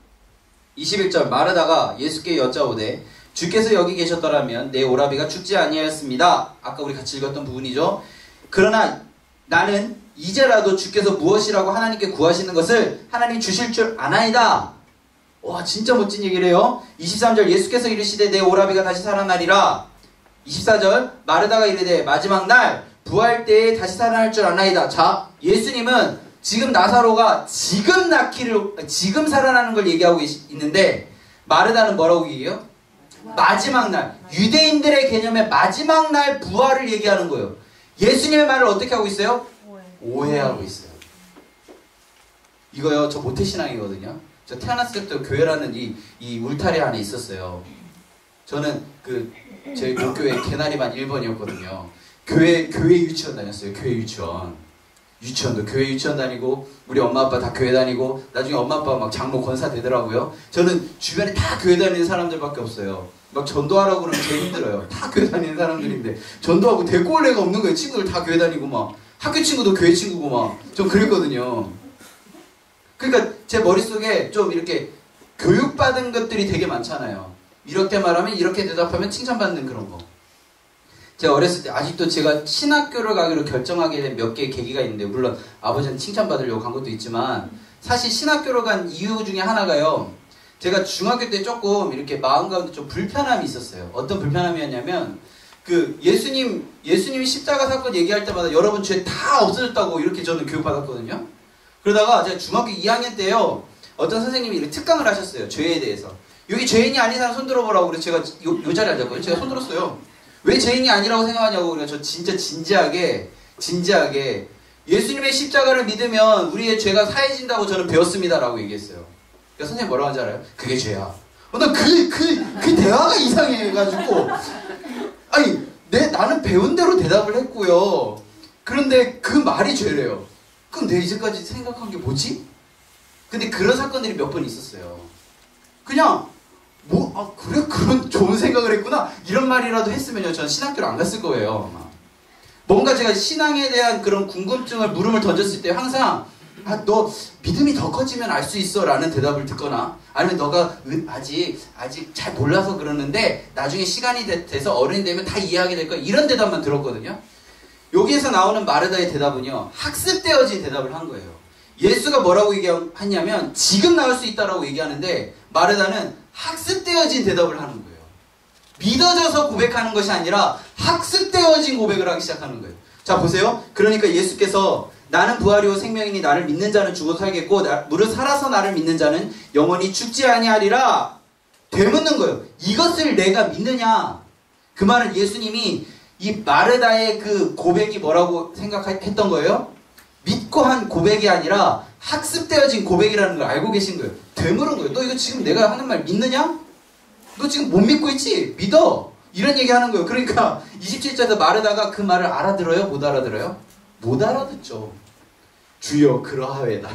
21절 마르다가 예수께 여짜오되 주께서 여기 계셨더라면 내 오라비가 죽지 아니하였습니다. 아까 우리 같이 읽었던 부분이죠. 그러나 나는 이제라도 주께서 무엇이라고 하나님께 구하시는 것을 하나님 주실 줄 아나이다. 와, 진짜 멋진 얘기를 해요. 23절 예수께서 이르시되 내 오라비가 다시 살아나리라. 24절 마르다가 이르되 마지막 날 부활 때에 다시 살아날 줄 아나이다. 자, 예수님은 지금 나사로가 지금 살아나는 걸 얘기하고 있는데 마르다는 뭐라고 얘기해요? 마지막 날. 유대인들의 개념의 마지막 날 부활을 얘기하는 거예요. 예수님의 말을 어떻게 하고 있어요? 오해하고 있어요. 이거요, 저 모태신앙이거든요. 저 태어났을 때부터 교회라는 이 울타리 안에 있었어요. 저는 저희 목교회 개나리반 1번이었거든요. 교회 유치원 다녔어요. 교회 유치원. 유치원도 교회 유치원 다니고, 우리 엄마 아빠 다 교회 다니고, 나중에 엄마 아빠가 막 장로 권사 되더라고요. 저는 주변에 다 교회 다니는 사람들밖에 없어요. 막 전도하라고 그러면 제일 힘들어요. 다 교회 다니는 사람들인데 전도하고 데리고 올 애가 없는 거예요. 친구들 다 교회 다니고 막 학교 친구도 교회 친구고 막 좀 그랬거든요. 그러니까 제 머릿속에 좀 이렇게 교육받은 것들이 되게 많잖아요. 이렇게 말하면 이렇게 대답하면 칭찬받는 그런 거. 제가 어렸을 때 아직도 제가 신학교를 가기로 결정하게 된 몇 개의 계기가 있는데, 물론 아버지는 칭찬받으려고 간 것도 있지만 사실 신학교를 간 이유 중에 하나가요, 제가 중학교 때 조금 이렇게 마음 가운데 좀 불편함이 있었어요. 어떤 불편함이었냐면 예수님이 십자가 사건 얘기할 때마다 여러분 죄 다 없어졌다고 이렇게 저는 교육받았거든요. 그러다가 제가 중학교 2학년 때요, 어떤 선생님이 이렇게 특강을 하셨어요. 죄에 대해서. 여기 죄인이 아닌 사람 손 들어보라고. 그래서 제가 요 자리에 앉았거든요. 제가 손 들었어요. 왜 죄인이 아니라고 생각하냐고. 그래서 저 진짜 진지하게 예수님의 십자가를 믿으면 우리의 죄가 사해진다고 저는 배웠습니다라고 얘기했어요. 그러니까 선생님 뭐라고 하는지 알아요? 그게 죄야. 나 그 대화가 이상해가지고, 아니 나는 배운 대로 대답을 했고요. 그런데 그 말이 죄래요. 그럼 내가 이제까지 생각한 게 뭐지? 근데 그런 사건들이 몇 번 있었어요. 그냥 그래, 그런 좋은 생각을 했구나, 이런 말이라도 했으면요, 저는 신학교를 안 갔을 거예요. 뭔가 제가 신앙에 대한 그런 궁금증을 물음을 던졌을 때 항상 너 믿음이 더 커지면 알 수 있어 라는 대답을 듣거나, 아니면 너가 아직 잘 몰라서 그러는데 나중에 시간이 돼서 어른이 되면 다 이해하게 될 거야, 이런 대답만 들었거든요. 여기에서 나오는 마르다의 대답은요, 학습되어진 대답을 한 거예요. 예수가 뭐라고 얘기하냐면 지금 나올 수 있다라고 얘기하는데, 마르다는 학습되어진 대답을 하는 거예요. 믿어져서 고백하는 것이 아니라 학습되어진 고백을 하기 시작하는 거예요. 자, 보세요. 그러니까 예수께서 나는 부활이요 생명이니 나를 믿는 자는 죽어도 살겠고 무릇 살아서 나를 믿는 자는 영원히 죽지 아니하리라 되묻는 거예요. 이것을 내가 믿느냐? 그 말은 예수님이 이 마르다의 그 고백이 뭐라고 생각했던 거예요? 믿고 한 고백이 아니라 학습되어진 고백이라는 걸 알고 계신 거예요. 되물은 거예요. 너 이거 지금 내가 하는 말 믿느냐? 너 지금 못 믿고 있지? 믿어! 이런 얘기 하는 거예요. 그러니까 27절에서 마르다가 그 말을 알아들어요? 못 알아들어요? 못 알아듣죠. 주여 그러하외다.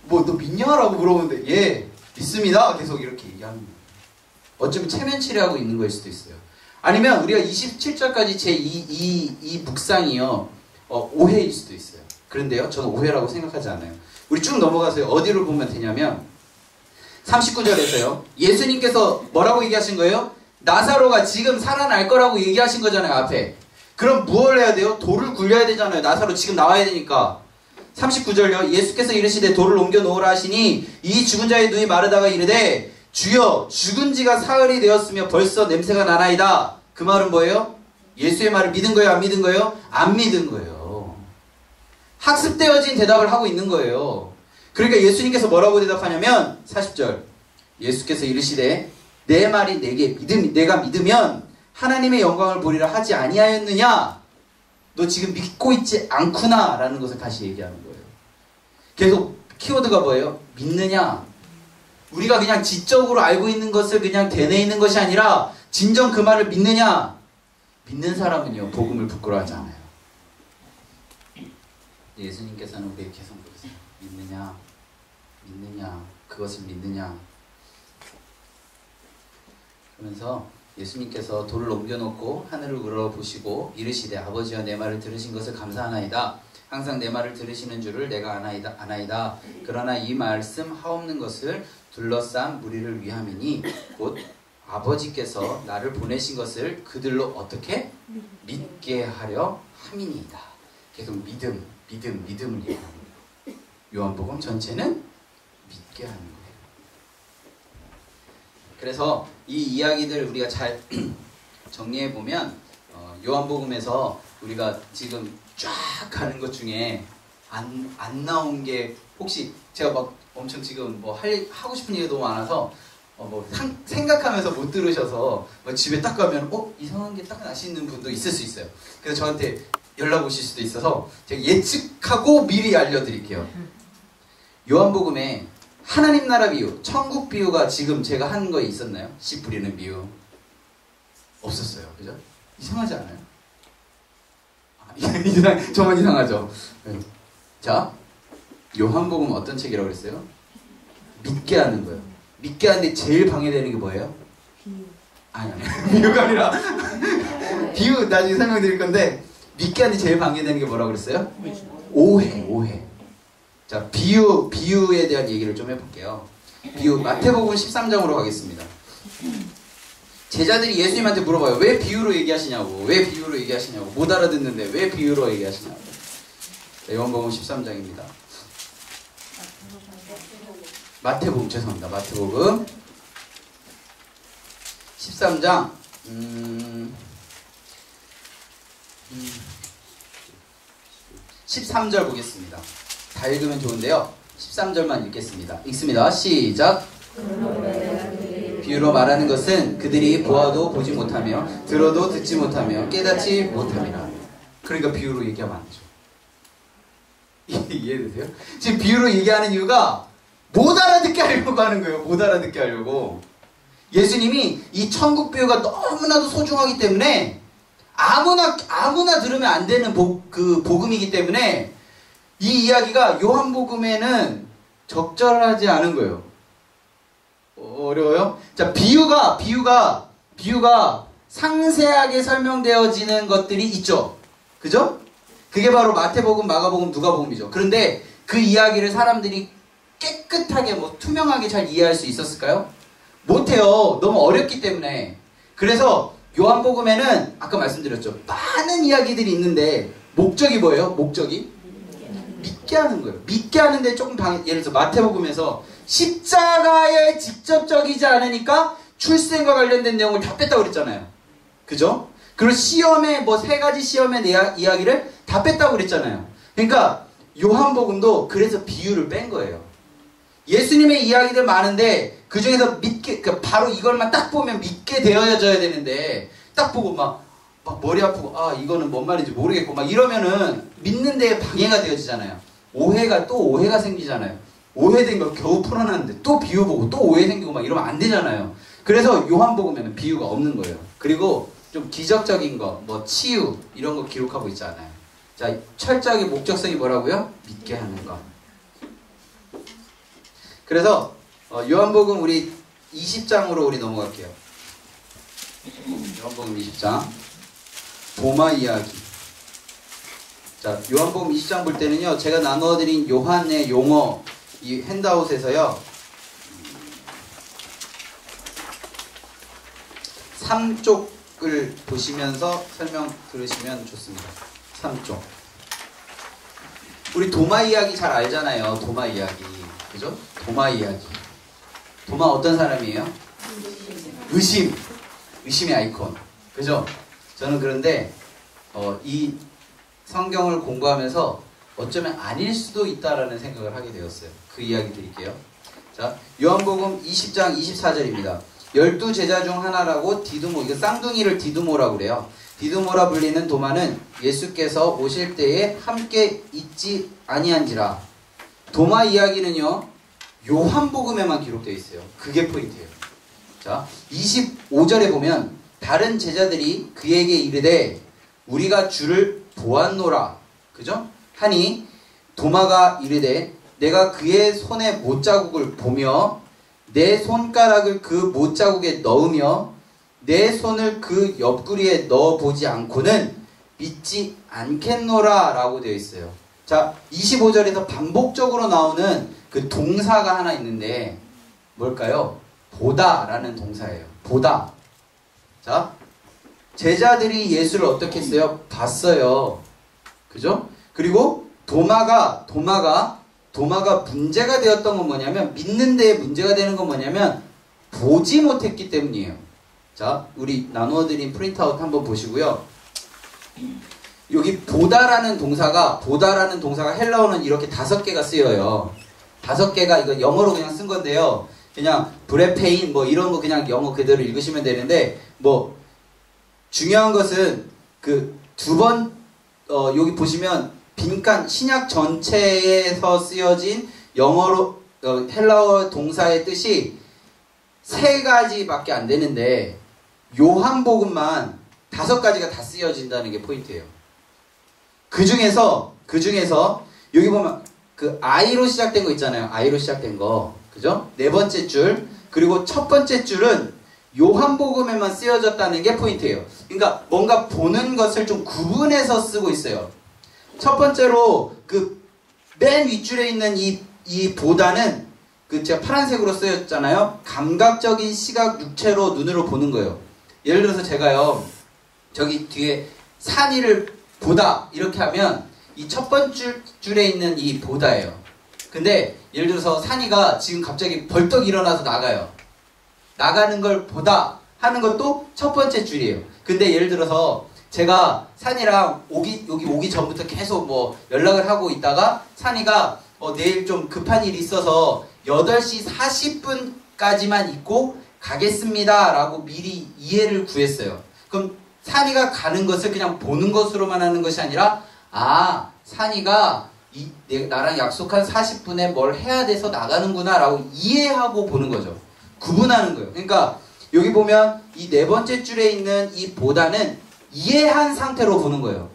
뭐 너 믿냐? 라고 물어보는데 예 믿습니다. 계속 이렇게 얘기합니다. 어쩌면 체면치레하고 있는 거일 수도 있어요. 아니면 우리가 27절까지 이 묵상이요 오해일 수도 있어요. 그런데요, 저는 오해라고 생각하지 않아요. 우리 쭉 넘어가세요. 어디를 보면 되냐면 39절에서요 예수님께서 뭐라고 얘기하신 거예요? 나사로가 지금 살아날 거라고 얘기하신 거잖아요. 앞에. 그럼 무엇을 해야 돼요? 돌을 굴려야 되잖아요. 나사로 지금 나와야 되니까. 39절요 예수께서 이르시되 돌을 옮겨 놓으라 하시니 이 죽은 자의 누이 마르다가 이르되 주여 죽은 지가 사흘이 되었으며 벌써 냄새가 나나이다. 그 말은 뭐예요? 예수의 말을 믿은 거예요? 안 믿은 거예요? 안 믿은 거예요. 학습되어진 대답을 하고 있는 거예요. 그러니까 예수님께서 뭐라고 대답하냐면 40절 예수께서 이르시되 내 말이 내가 믿으면 하나님의 영광을 보리라 하지 아니하였느냐? 너 지금 믿고 있지 않구나 라는 것을 다시 얘기하는 거예요. 계속 키워드가 뭐예요? 믿느냐? 우리가 그냥 지적으로 알고 있는 것을 그냥 되뇌이는 것이 아니라 진정 그 말을 믿느냐? 믿는 사람은요 복음을 부끄러워하지 않아요. 예수님께서는 우리에게 계속 물으세요. 믿느냐? 믿느냐? 그것을 믿느냐? 그러면서 예수님께서 돌을 옮겨놓고 하늘을 우러러보시고 이르시되 아버지여 내 말을 들으신 것을 감사하나이다. 항상 내 말을 들으시는 줄을 내가 아나이다. 그러나 이 말씀 하옵는 것을 둘러싼 무리를 위함이니 곧 아버지께서 나를 보내신 것을 그들로 어떻게 믿게 하려 함이니이다. 계속 믿음을 얘기합니다. 요한복음 전체는 믿게 하는 거예요. 그래서 이 이야기들 우리가 잘 정리해 보면 요한복음에서 우리가 지금 쫙 가는 것 중에 안 나온 게 혹시 제가 막 엄청 지금 뭐 하고 싶은 얘기가 너무 많아서 생각하면서 못 들으셔서 집에 딱 가면 이상한 게 딱 나시는 분도 있을 수 있어요. 그래서 저한테 연락 오실 수도 있어서 제가 예측하고 미리 알려드릴게요. 요한복음에 하나님 나라 비유, 천국 비유가 지금 제가 한 거에 있었나요? 씨 뿌리는 비유 없었어요. 그죠? 이상하지 않아요? 저만 이상하죠? 자, 요한복음 어떤 책이라고 그랬어요? 믿게 하는 거예요. 믿게 하는데 제일 방해되는 게 뭐예요? 비유. 아니 비유가 아니라 비유 나중에 설명드릴 건데 믿게 하는데 제일 방해되는 게 뭐라고 그랬어요? 오해. 자, 비유에 대한 얘기를 좀 해볼게요. 비유, 마태복음 13장으로 가겠습니다. 제자들이 예수님한테 물어봐요. 왜 비유로 얘기하시냐고. 못 알아듣는데 왜 비유로 얘기하시냐고. 자, 요한복음 13장입니다. 마태복음 13장 13절 보겠습니다. 다 읽으면 좋은데요. 13절만 읽겠습니다. 읽습니다. 시작. 비유로 말하는 것은 그들이 보아도 보지 못하며 들어도 듣지 못하며 깨닫지 못함이라. 그러니까 비유로 얘기하면 안 되죠. 이해되세요? 지금 비유로 얘기하는 이유가 못 알아듣게 하려고 하는 거예요. 못 알아듣게 하려고. 예수님이 이 천국 비유가 너무나도 소중하기 때문에 아무나 들으면 안 되는 복음이기 때문에 이 이야기가 요한복음에는 적절하지 않은 거예요. 어려워요? 자, 비유가 상세하게 설명되어지는 것들이 있죠. 그죠? 그게 바로 마태복음, 마가복음, 누가복음이죠. 그런데 그 이야기를 사람들이 깨끗하게 투명하게 잘 이해할 수 있었을까요? 못해요. 너무 어렵기 때문에. 그래서 요한복음에는 아까 말씀드렸죠. 많은 이야기들이 있는데 목적이 뭐예요? 목적이? 믿게 하는 거예요. 믿게 하는데 조금 예를 들어서 마태복음에서 십자가에 직접적이지 않으니까 출생과 관련된 내용을 다 뺐다고 그랬잖아요. 그죠? 그리고 시험에 3가지 시험의 이야기를 다 뺐다고 그랬잖아요. 그러니까 요한복음도 그래서 비유를 뺀 거예요. 예수님의 이야기들 많은데 그 중에서 바로 이걸만 딱 보면 믿게 되어져야 되는데 딱 보고 막 머리 아프고 이거는 뭔 말인지 모르겠고 막 이러면은 믿는 데에 방해가 되어지잖아요. 오해가 생기잖아요. 오해된 걸 겨우 풀어놨는데 또 비유 보고 또 오해 생기고 막 이러면 안 되잖아요. 그래서 요한복음에는 비유가 없는 거예요. 그리고 좀 기적적인 거, 치유 이런 거 기록하고 있지 않아요. 자, 철저하게 목적성이 뭐라고요? 믿게 하는 거. 그래서 요한복음 우리 20장으로 우리 넘어갈게요. 요한복음 20장 도마 이야기. 자, 요한복음 20장 볼 때는요, 제가 나눠드린 요한의 용어 이 핸드아웃에서요 3쪽을 보시면서 설명 들으시면 좋습니다. 3쪽. 우리 도마 이야기 잘 알잖아요. 도마 이야기. 그죠? 도마 이야기. 도마 어떤 사람이에요? 의심의 아이콘. 그죠? 저는 그런데 이 성경을 공부하면서 어쩌면 아닐 수도 있다라는 생각을 하게 되었어요. 그 이야기 드릴게요. 자, 요한복음 20장 24절입니다. 12제자 중 하나라고 디두모, 이거 쌍둥이를 디두모라고 그래요. 디두모라 불리는 도마는 예수께서 오실 때에 함께 있지 아니한지라. 도마 이야기는요, 요한복음에만 기록되어 있어요. 그게 포인트예요. 자, 25절에 보면 다른 제자들이 그에게 이르되 우리가 주를 보았노라. 그죠? 하니 도마가 이르되 내가 그의 손에 못자국을 보며 내 손가락을 그 못자국에 넣으며 내 손을 그 옆구리에 넣어보지 않고는 믿지 않겠노라 라고 되어 있어요. 자, 25절에서 반복적으로 나오는 그 동사가 하나 있는데 뭘까요? 보다 라는 동사예요. 보다. 자, 제자들이 예수를 어떻게 했어요? 봤어요. 그죠? 그리고 도마가 문제가 되었던 건 뭐냐면, 믿는 데에 문제가 되는 건 뭐냐면 보지 못했기 때문이에요. 자, 우리 나누어 드린 프린트아웃 한번 보시고요. 여기 보다라는 동사가 헬라어는 이렇게 5개가 쓰여요. 5개가 이거 영어로 그냥 쓴 건데요. 그냥 브레페인 뭐 이런 거 그냥 영어 그대로 읽으시면 되는데, 뭐 중요한 것은 그 여기 보시면 빈칸 신약 전체에서 쓰여진 영어로 헬라어 동사의 뜻이 3가지밖에 안 되는데 요한복음만 5가지가 다 쓰여진다는 게 포인트예요. 그 중에서 여기 보면 그 I로 시작된 거 있잖아요. I로 시작된 거. 그죠? 4번째 줄. 그리고 첫 번째 줄은 요한복음에만 쓰여졌다는 게 포인트예요. 그러니까 뭔가 보는 것을 좀 구분해서 쓰고 있어요. 첫 번째로 그 맨 윗줄에 있는 이 보다는 그 제가 파란색으로 쓰였잖아요. 감각적인 시각 육체로 눈으로 보는 거예요. 예를 들어서 제가요, 저기 뒤에 산이를 보다 이렇게 하면 이 첫 번째 줄에 있는 이 보다예요. 근데 예를 들어서 산이가 지금 갑자기 벌떡 일어나서 나가요. 나가는 걸 보다 하는 것도 첫 번째 줄이에요. 근데 예를 들어서 제가 산이랑 여기 오기 전부터 계속 뭐 연락을 하고 있다가 산이가 내일 좀 급한 일이 있어서 8시 40분까지만 있고 가겠습니다 라고 미리 이해를 구했어요. 그럼 산이가 가는 것을 그냥 보는 것으로만 하는 것이 아니라, 아, 산이가 나랑 약속한 40분에 뭘 해야 돼서 나가는구나 라고 이해하고 보는 거죠. 구분하는 거예요. 그러니까 여기 보면 이 4번째 줄에 있는 이 보다는 이해한 상태로 보는 거예요.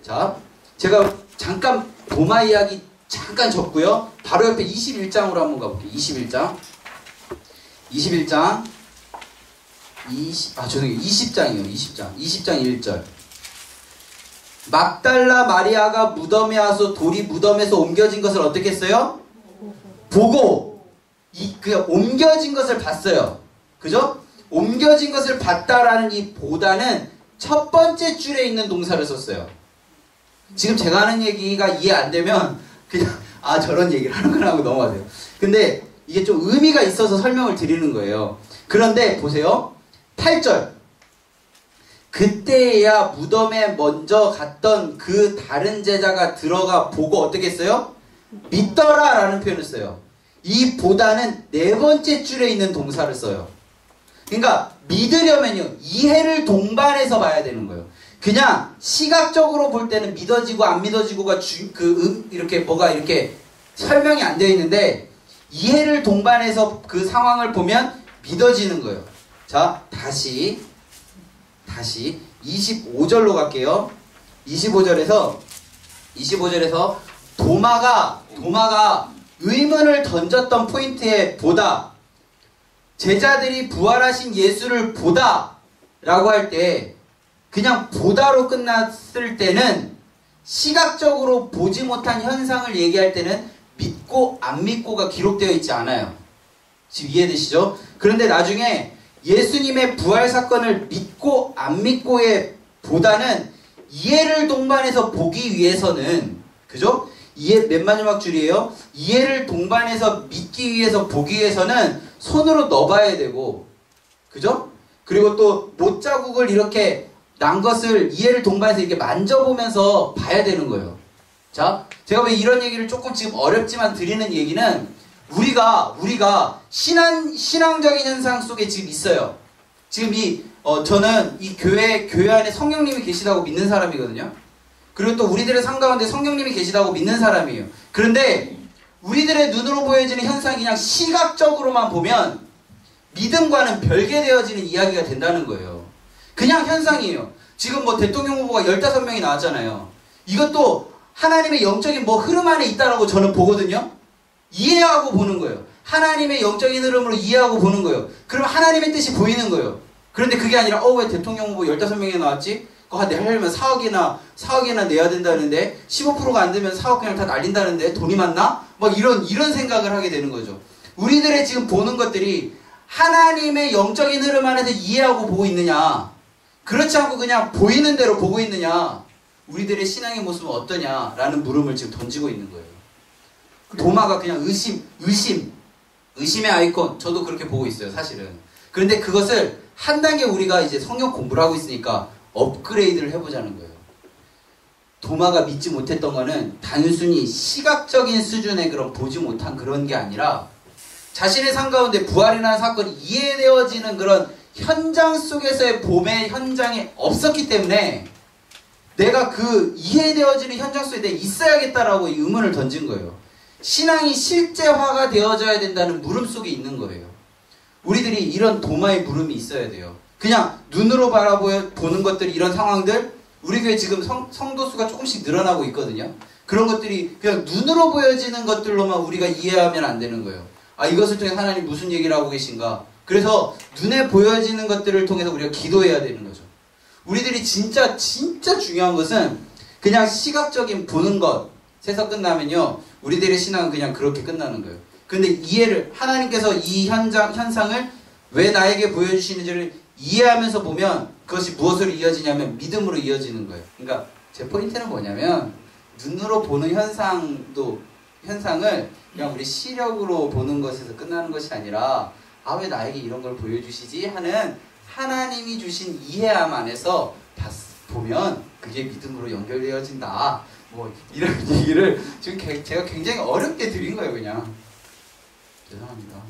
자, 제가 잠깐 도마 이야기 잠깐 적고요. 바로 옆에 21장으로 한번 가볼게요. 21장 20장이요. 20장 1절. 막달라 마리아가 무덤에 와서 돌이 무덤에서 옮겨진 것을 어떻게 했어요? 보고 그냥 옮겨진 것을 봤어요. 그죠? 옮겨진 것을 봤다라는 이 보다는 첫 번째 줄에 있는 동사를 썼어요. 지금 제가 하는 얘기가 이해 안 되면 그냥 저런 얘기를 하는구나 하고 넘어가세요. 근데 이게 좀 의미가 있어서 설명을 드리는 거예요. 그런데 보세요. 8절. 그때야 무덤에 먼저 갔던 그 다른 제자가 들어가 보고 어떻게 했어요? 믿더라 라는 표현을 써요. 이 보다는 4번째 줄에 있는 동사를 써요. 그러니까 믿으려면요, 이해를 동반해서 봐야 되는 거예요. 그냥 시각적으로 볼 때는 믿어지고 안 믿어지고가 이렇게 뭐가 이렇게 설명이 안 되어 있는데, 이해를 동반해서 그 상황을 보면 믿어지는 거예요. 자, 다시 25절로 갈게요. 25절에서 도마가 의문을 던졌던 포인트에 보다, 제자들이 부활하신 예수를 보다 라고 할 때 그냥 보다로 끝났을 때는, 시각적으로 보지 못한 현상을 얘기할 때는 믿고 안 믿고가 기록되어 있지 않아요. 지금 이해되시죠? 그런데 나중에 예수님의 부활 사건을 믿고 안 믿고의 보다는 이해를 동반해서 보기 위해서는, 그죠? 맨 마지막 줄이에요. 이해를 동반해서 믿기 위해서 보기 위해서는 손으로 넣어봐야 되고, 그죠? 그리고 또 못자국을 이렇게 난 것을 이해를 동반해서 이렇게 만져보면서 봐야 되는 거예요. 자, 제가 왜 이런 얘기를 조금 지금 어렵지만 드리는 얘기는, 우리가 신앙적인 현상 속에 지금 있어요. 지금 저는 이 교회 안에 성령님이 계시다고 믿는 사람이거든요. 그리고 또 우리들의 삶 가운데 성령님이 계시다고 믿는 사람이에요. 그런데 우리들의 눈으로 보여지는 현상이 그냥 시각적으로만 보면 믿음과는 별개되어지는 이야기가 된다는 거예요. 그냥 현상이에요. 지금 뭐 대통령 후보가 15명이 나왔잖아요. 이것도 하나님의 영적인 뭐 흐름 안에 있다라고 저는 보거든요. 이해하고 보는 거예요. 하나님의 영적인 흐름으로 이해하고 보는 거예요. 그러면 하나님의 뜻이 보이는 거예요. 그런데 그게 아니라 왜 대통령 후보 15명이 나왔지? 그거 내려면 4억이나 내야 된다는데 15%가 안 되면 4억 그냥 다 날린다는데 돈이 많나? 막 이런 생각을 하게 되는 거죠. 우리들의 지금 보는 것들이 하나님의 영적인 흐름 안에서 이해하고 보고 있느냐, 그렇지 않고 그냥 보이는 대로 보고 있느냐, 우리들의 신앙의 모습은 어떠냐라는 물음을 지금 던지고 있는 거예요. 도마가 그냥 의심의 아이콘, 저도 그렇게 보고 있어요, 사실은. 그런데 그것을 한 단계 우리가 이제 성경 공부를 하고 있으니까 업그레이드를 해보자는 거예요. 도마가 믿지 못했던 거는 단순히 시각적인 수준의 그런 보지 못한 그런 게 아니라 자신의 삶 가운데 부활이라는 사건이 이해되어지는 그런 현장 속에서의 봄의 현장이 없었기 때문에 내가 그 이해되어지는 현장 속에 내가 있어야겠다라고 이 의문을 던진 거예요. 신앙이 실제화가 되어져야 된다는 물음 속에 있는 거예요. 우리들이 이런 도마의 물음이 있어야 돼요. 그냥 눈으로 바라보는 것들, 이런 상황들, 우리 교회 지금 성도 수가 조금씩 늘어나고 있거든요. 그런 것들이 그냥 눈으로 보여지는 것들로만 우리가 이해하면 안 되는 거예요. 이것을 통해 하나님 무슨 얘기를 하고 계신가? 그래서 눈에 보여지는 것들을 통해서 우리가 기도해야 되는 거죠. 우리들이 진짜 중요한 것은 그냥 시각적인 보는 것에서 끝나면요, 우리들의 신앙은 그냥 그렇게 끝나는 거예요. 근데 이해를, 하나님께서 이 현상을 왜 나에게 보여주시는지를 이해하면서 보면 그것이 무엇으로 이어지냐면 믿음으로 이어지는 거예요. 그러니까 제 포인트는 뭐냐면, 눈으로 보는 현상을 그냥 우리 시력으로 보는 것에서 끝나는 것이 아니라, 왜 나에게 이런 걸 보여주시지 하는 하나님이 주신 이해함 안에서 보면 그게 믿음으로 연결되어진다. 뭐 이런 얘기를 지금 제가 굉장히 어렵게 드린 거예요. 그냥 죄송합니다.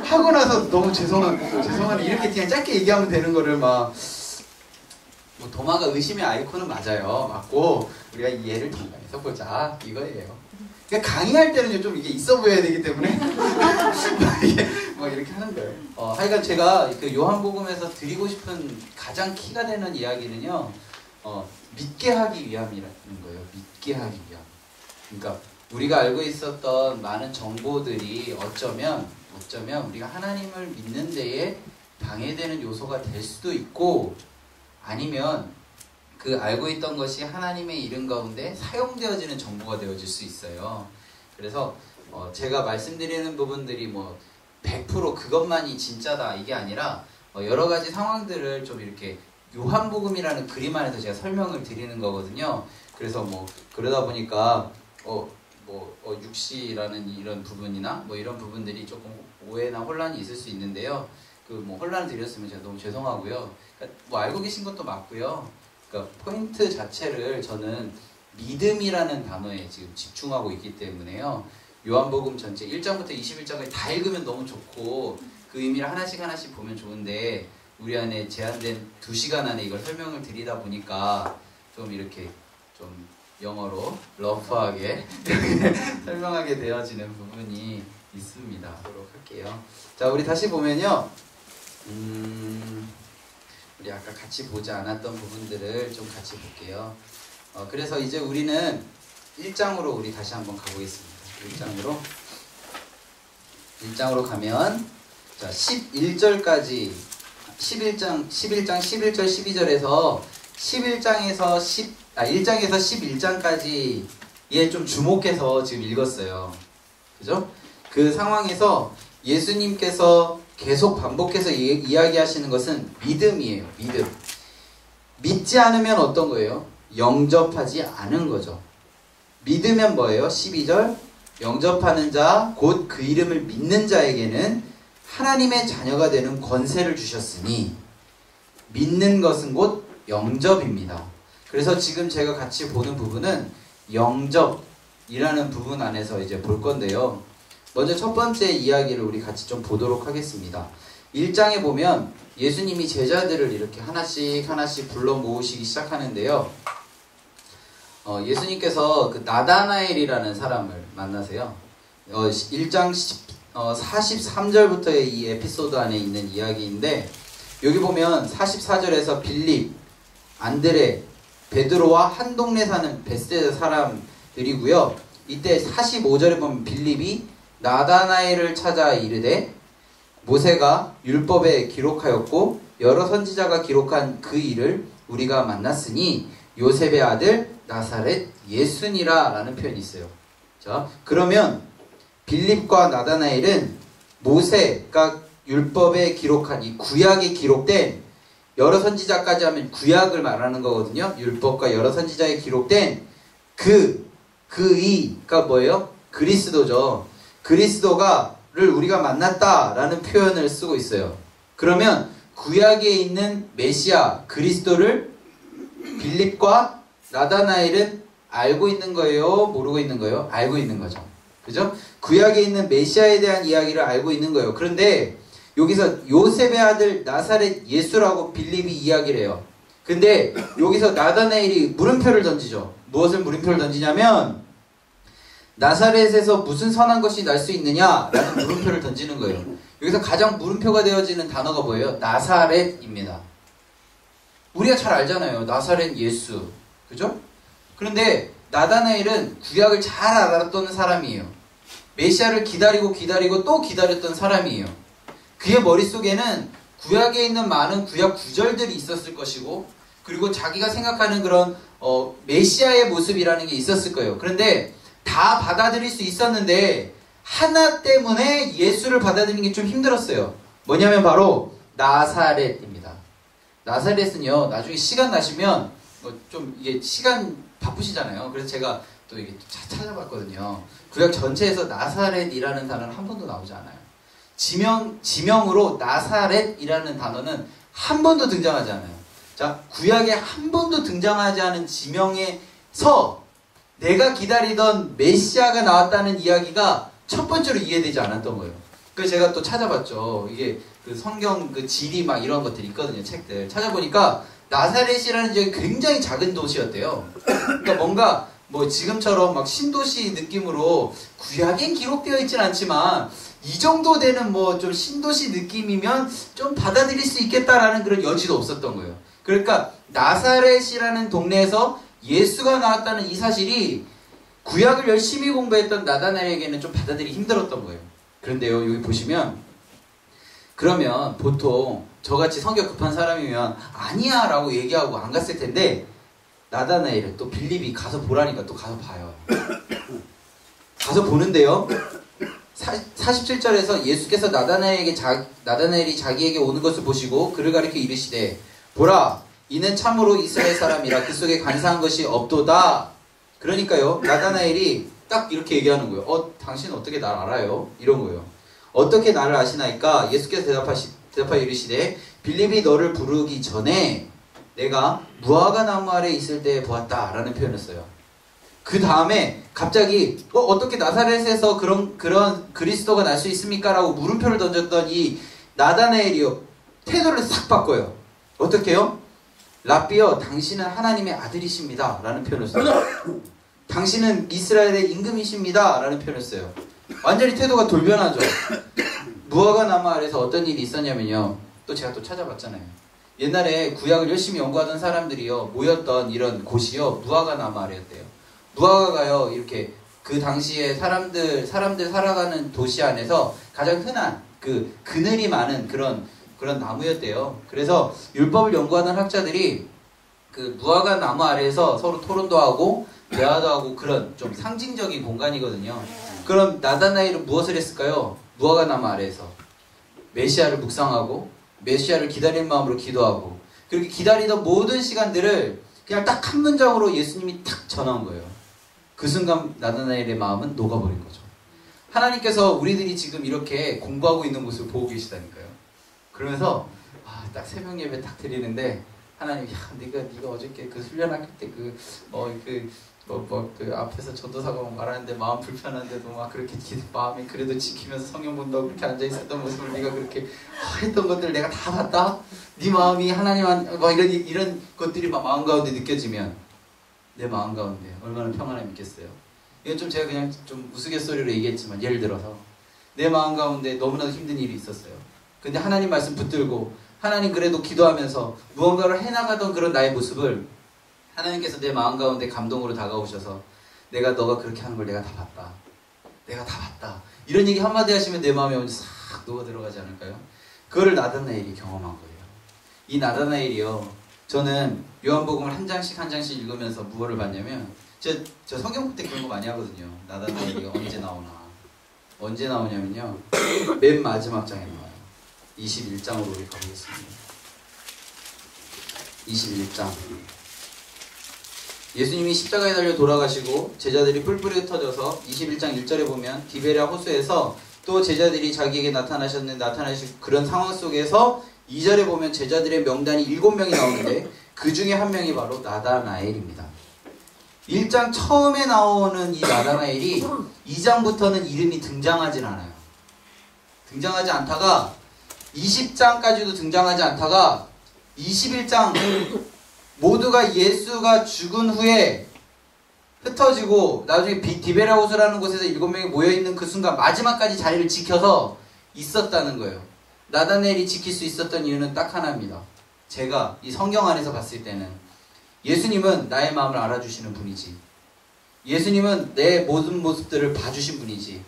하고 나서 너무 죄송한 이렇게 그냥 짧게 얘기하면 되는 거를 뭐 도마가 의심의 아이콘은 맞고 우리가 이해를 통과해서 보자 이거예요. 그러니까 강의할 때는 좀 이게 있어 보여야 되기 때문에 뭐 이렇게 하는 거예요. 하여간 제가 그 요한복음에서 드리고 싶은 가장 키가 되는 이야기는요, 믿게 하기 위함이라는 거예요. 믿게 하기 위함. 그러니까 우리가 알고 있었던 많은 정보들이 어쩌면 우리가 하나님을 믿는 데에 방해되는 요소가 될 수도 있고, 아니면 그 알고 있던 것이 하나님의 이름 가운데 사용되어지는 정보가 되어질 수 있어요. 그래서 제가 말씀드리는 부분들이 100% 그것만이 진짜다 이게 아니라 여러 가지 상황들을 좀 이렇게 요한복음이라는 그림 안에서 제가 설명을 드리는 거거든요. 그래서 그러다 보니까 육시라는 이런 부분이나 이런 부분들이 조금 오해나 혼란이 있을 수 있는데요. 혼란을 드렸으면 제가 너무 죄송하고요. 그러니까 알고 계신 것도 맞고요. 그러니까 포인트 자체를 저는 믿음이라는 단어에 지금 집중하고 있기 때문에요. 요한복음 전체 1장부터 21장까지 다 읽으면 너무 좋고 그 의미를 하나씩 보면 좋은데, 우리 안에 제한된 2시간 안에 이걸 설명을 드리다 보니까 좀 이렇게 좀 영어로 러프하게 설명하게 되어지는 부분이 있습니다. 그렇게 할게요. 자, 우리 다시 보면요. 우리 아까 같이 보지 않았던 부분들을 좀 같이 볼게요. 그래서 이제 우리는 1장으로 우리 다시 한번 가보겠습니다. 1장으로 가면, 자, 11절까지, 11장 11절 12절에서 1장에서 11장까지에 좀 주목해서 지금 읽었어요. 그죠? 그 상황에서 예수님께서 계속 반복해서 이야기하시는 것은 믿음이에요. 믿음. 믿지 않으면 어떤 거예요? 영접하지 않은 거죠. 믿으면 뭐예요? 12절. 영접하는 자, 곧 그 이름을 믿는 자에게는 하나님의 자녀가 되는 권세를 주셨으니, 믿는 것은 곧 영접입니다. 그래서 지금 제가 같이 보는 부분은 영접이라는 부분 안에서 이제 볼 건데요. 먼저 첫 번째 이야기를 우리 같이 좀 보도록 하겠습니다. 1장에 보면 예수님이 제자들을 이렇게 하나씩 불러 모으시기 시작하는데요. 예수님께서 그 나다나엘이라는 사람을 만나세요. 1장 43절부터의 이 에피소드 안에 있는 이야기인데, 여기 보면 44절에서 빌립, 안드레, 베드로와 한 동네 사는 베세다 사람들이고요. 이때 45절에 보면 빌립이 나다나엘을 찾아 이르되 모세가 율법에 기록하였고 여러 선지자가 기록한 그 일을 우리가 만났으니 요셉의 아들 나사렛 예수니라 라는 표현이 있어요. 자, 그러면 빌립과 나다나엘은 모세가 율법에 기록한 이 구약에 기록된 여러 선지자까지 하면 구약을 말하는 거거든요. 율법과 여러 선지자에 기록된 그이가 뭐예요? 그리스도죠. 그리스도가를 우리가 만났다라는 표현을 쓰고 있어요. 그러면 구약에 있는 메시아 그리스도를 빌립과 나다나엘은 알고 있는 거예요? 모르고 있는 거예요? 알고 있는 거죠. 그죠? 구약에 있는 메시아에 대한 이야기를 알고 있는 거예요. 그런데 여기서 요셉의 아들 나사렛 예수라고 빌립이 이야기를 해요. 근데 여기서 나다나엘이 물음표를 던지죠. 무엇을 물음표를 던지냐면 나사렛에서 무슨 선한 것이 날 수 있느냐라는 물음표를 던지는 거예요. 여기서 가장 물음표가 되어지는 단어가 뭐예요? 나사렛입니다. 우리가 잘 알잖아요. 나사렛 예수. 그죠? 그런데 나다나엘은 구약을 잘 알았던 사람이에요. 메시아를 기다리고 또 기다렸던 사람이에요. 그의 머릿속에는 구약에 있는 많은 구약 구절들이 있었을 것이고, 그리고 자기가 생각하는 그런 메시아의 모습이라는 게 있었을 거예요. 그런데 다 받아들일 수 있었는데 하나 때문에 예수를 받아들이는 게 좀 힘들었어요. 뭐냐면 바로 나사렛입니다. 나사렛은요, 나중에 시간 나시면 좀 이게 시간 바쁘시잖아요. 그래서 제가 또 이게 찾아봤거든요. 구약 전체에서 나사렛이라는 단어는 한 번도 나오지 않아요. 지명으로 나사렛이라는 단어는 한 번도 등장하지 않아요. 자, 구약에 한 번도 등장하지 않은 지명에서 내가 기다리던 메시아가 나왔다는 이야기가 첫 번째로 이해되지 않았던 거예요. 그래서 제가 또 찾아봤죠. 이게 그 성경 그 지리 막 이런 것들이 있거든요. 책들 찾아보니까 나사렛이라는 지역이 굉장히 작은 도시였대요. 그러니까 뭔가 뭐 지금처럼 막 신도시 느낌으로 구약엔 기록되어 있진 않지만 이 정도 되는 뭐 좀 신도시 느낌이면 좀 받아들일 수 있겠다라는 그런 여지도 없었던 거예요. 그러니까 나사렛이라는 동네에서 예수가 나왔다는 이 사실이 구약을 열심히 공부했던 나다나엘에게는 좀 받아들이기 힘들었던 거예요. 그런데요, 여기 보시면 그러면 보통 저같이 성격 급한 사람이면 아니야 라고 얘기하고 안 갔을 텐데, 나다나엘은 또 빌립이 가서 보라니까 또 가서 봐요. 가서 보는데요, 47절에서 예수께서 나다나엘이 자기에게 오는 것을 보시고 그를 가리켜 이르시되 보라, 이는 참으로 이스라엘 사람이라 그 속에 간사한 것이 없도다. 그러니까요, 나다나엘이 딱 이렇게 얘기하는 거예요. 당신 어떻게 날 알아요? 이런 거예요. 어떻게 나를 아시나이까? 예수께서 대답하여 이르시되 빌립이 너를 부르기 전에 내가 무화과 나무 아래 있을 때 보았다 라는 표현을 써요. 그 다음에 갑자기 어떻게 나사렛에서 그런 그리스도가 날 수 있습니까? 라고 물음표를 던졌던 이 나다나엘이요, 태도를 싹 바꿔요. 어떻게 해요? 랍비여, 당신은 하나님의 아들이십니다 라는 표현을 써요. 당신은 이스라엘의 임금이십니다 라는 표현을 써요. 완전히 태도가 돌변하죠. 무화과 나무 아래서 어떤 일이 있었냐면요, 또 제가 또 찾아봤잖아요. 옛날에 구약을 열심히 연구하던 사람들이요 모였던 이런 곳이요 무화과 나무 아래였대요. 무화과가요 이렇게 그 당시에 사람들 살아가는 도시 안에서 가장 흔한 그 그늘이 많은 그런 나무였대요. 그래서 율법을 연구하는 학자들이 그 무화과 나무 아래에서 서로 토론도 하고 대화도 하고 그런 좀 상징적인 공간이거든요. 그럼 나다나엘은 무엇을 했을까요? 무화과 나무 아래에서 메시아를 묵상하고 메시아를 기다리는 마음으로 기도하고, 그렇게 기다리던 모든 시간들을 그냥 딱 한 문장으로 예수님이 탁 전한 거예요. 그 순간 나다나엘의 마음은 녹아버린 거죠. 하나님께서 우리들이 지금 이렇게 공부하고 있는 모습을 보고 계시다니까요. 그러면서 딱 새벽 예배 딱 드리는데 하나님, 네가 어저께 그 훈련학교 때 그 앞에서 전도사가 말하는데 마음 불편한데도 막 그렇게 마음이 그래도 지키면서 성경 본다고 그렇게 앉아있었던 모습을 네가 그렇게 했던 것들 내가 다 봤다? 네 마음이 하나님 막 이런 것들이 막 마음 가운데 느껴지면 내 마음 가운데 얼마나 평안을 믿겠어요. 이건 좀 제가 그냥 좀 우스갯소리로 얘기했지만, 예를 들어서 내 마음 가운데 너무나도 힘든 일이 있었어요. 근데 하나님 말씀 붙들고 하나님 그래도 기도하면서 무언가를 해나가던 그런 나의 모습을 하나님께서 내 마음 가운데 감동으로 다가오셔서 너가 그렇게 하는 걸 내가 다 봤다. 내가 다 봤다. 이런 얘기 한마디 하시면 내 마음에 완전 싹 녹아 들어가지 않을까요? 그거를 나다나엘이 경험한 거예요. 이 나다나엘이요, 저는 요한복음을 한 장씩 한 장씩 읽으면서 무엇을 봤냐면, 저 성경 때 그런 거 많이 하거든요. 나다나엘이 언제 나오냐면요, 맨 마지막 장에 나와요. 21장으로 우리 가보겠습니다. 21장. 예수님이 십자가에 달려 돌아가시고 제자들이 뿔뿔이 흩어져서 21장 1절에 보면 디베랴 호수에서 또 제자들이 자기에게 나타나신 그런 상황 속에서 2절에 보면 제자들의 명단이 7명이 나오는데 그 중에 한 명이 바로 나다나엘입니다. 1장 처음에 나오는 이 나다나엘이 2장부터는 이름이 등장하진 않아요. 등장하지 않다가 20장까지도 등장하지 않다가 21장 모두가 예수가 죽은 후에 흩어지고 나중에 디베랴 호수라는 곳에서 7명이 모여있는 그 순간 마지막까지 자리를 지켜서 있었다는 거예요. 나다나엘이 지킬 수 있었던 이유는 딱 하나입니다. 제가 이 성경 안에서 봤을 때는 예수님은 나의 마음을 알아주시는 분이지, 예수님은 내 모든 모습들을 봐주신 분이지,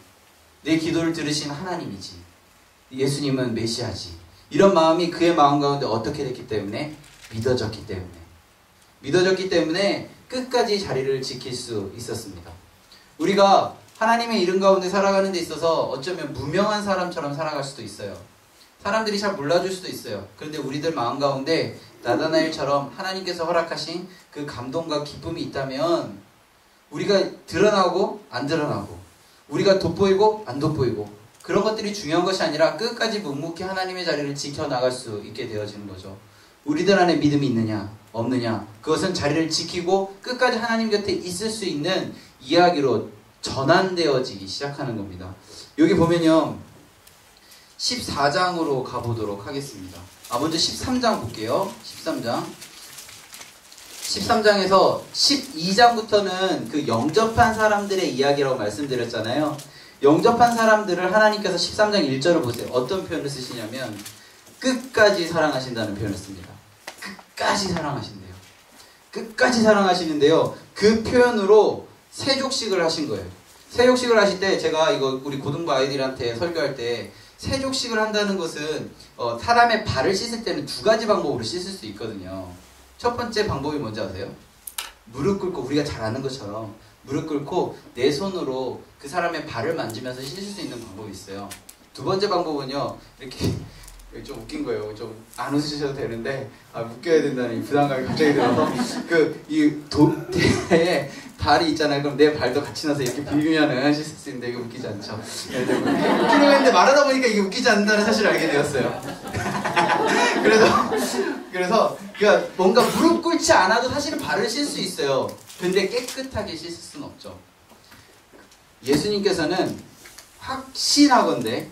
내 기도를 들으신 하나님이지, 예수님은 메시아지, 이런 마음이 그의 마음 가운데 어떻게 됐기 때문에? 믿어졌기 때문에 끝까지 자리를 지킬 수 있었습니다. 우리가 하나님의 이름 가운데 살아가는 데 있어서 어쩌면 무명한 사람처럼 살아갈 수도 있어요. 사람들이 잘 몰라줄 수도 있어요. 그런데 우리들 마음 가운데 나다나엘처럼 하나님께서 허락하신 그 감동과 기쁨이 있다면 우리가 드러나고 안 드러나고, 우리가 돋보이고 안 돋보이고, 그런 것들이 중요한 것이 아니라 끝까지 묵묵히 하나님의 자리를 지켜나갈 수 있게 되어지는 거죠. 우리들 안에 믿음이 있느냐 없느냐, 그것은 자리를 지키고 끝까지 하나님 곁에 있을 수 있는 이야기로 전환되어지기 시작하는 겁니다. 여기 보면요, 14장으로 가보도록 하겠습니다. 먼저 13장 볼게요. 13장에서 12장부터는 그 영접한 사람들의 이야기라고 말씀드렸잖아요. 영접한 사람들을 하나님께서 13장 1절을 보세요. 어떤 표현을 쓰시냐면 끝까지 사랑하신다는 표현을 씁니다. 끝까지 사랑하신대요. 끝까지 사랑하시는데요, 그 표현으로 세족식을 하신 거예요. 세족식을 하실 때 제가 이거 우리 고등부 아이들한테 설교할 때, 세족식을 한다는 것은 사람의 발을 씻을 때는 2가지 방법으로 씻을 수 있거든요. 첫 번째 방법이 뭔지 아세요? 무릎 꿇고, 우리가 잘 아는 것처럼 무릎 꿇고 내 손으로 그 사람의 발을 만지면서 씻을 수 있는 방법이 있어요. 두 번째 방법은요, 이렇게 좀 웃긴 거예요. 좀 안 웃으셔도 되는데 웃겨야 된다는 부담감이 갑자기 들어서 이 도대에 발이 있잖아요. 그럼 내 발도 같이 넣어서 이렇게 비비면은 씻을 수 있는데 이게 웃기지 않죠? 웃기려고 했는데 말하다 보니까 이게 웃기지 않는다는 사실을 알게 되었어요. 그래서 그러니까 뭔가 무릎 꿇지 않아도 사실은 발을 씻을 수 있어요. 근데 깨끗하게 씻을 수는 없죠. 예수님께서는 확신하건대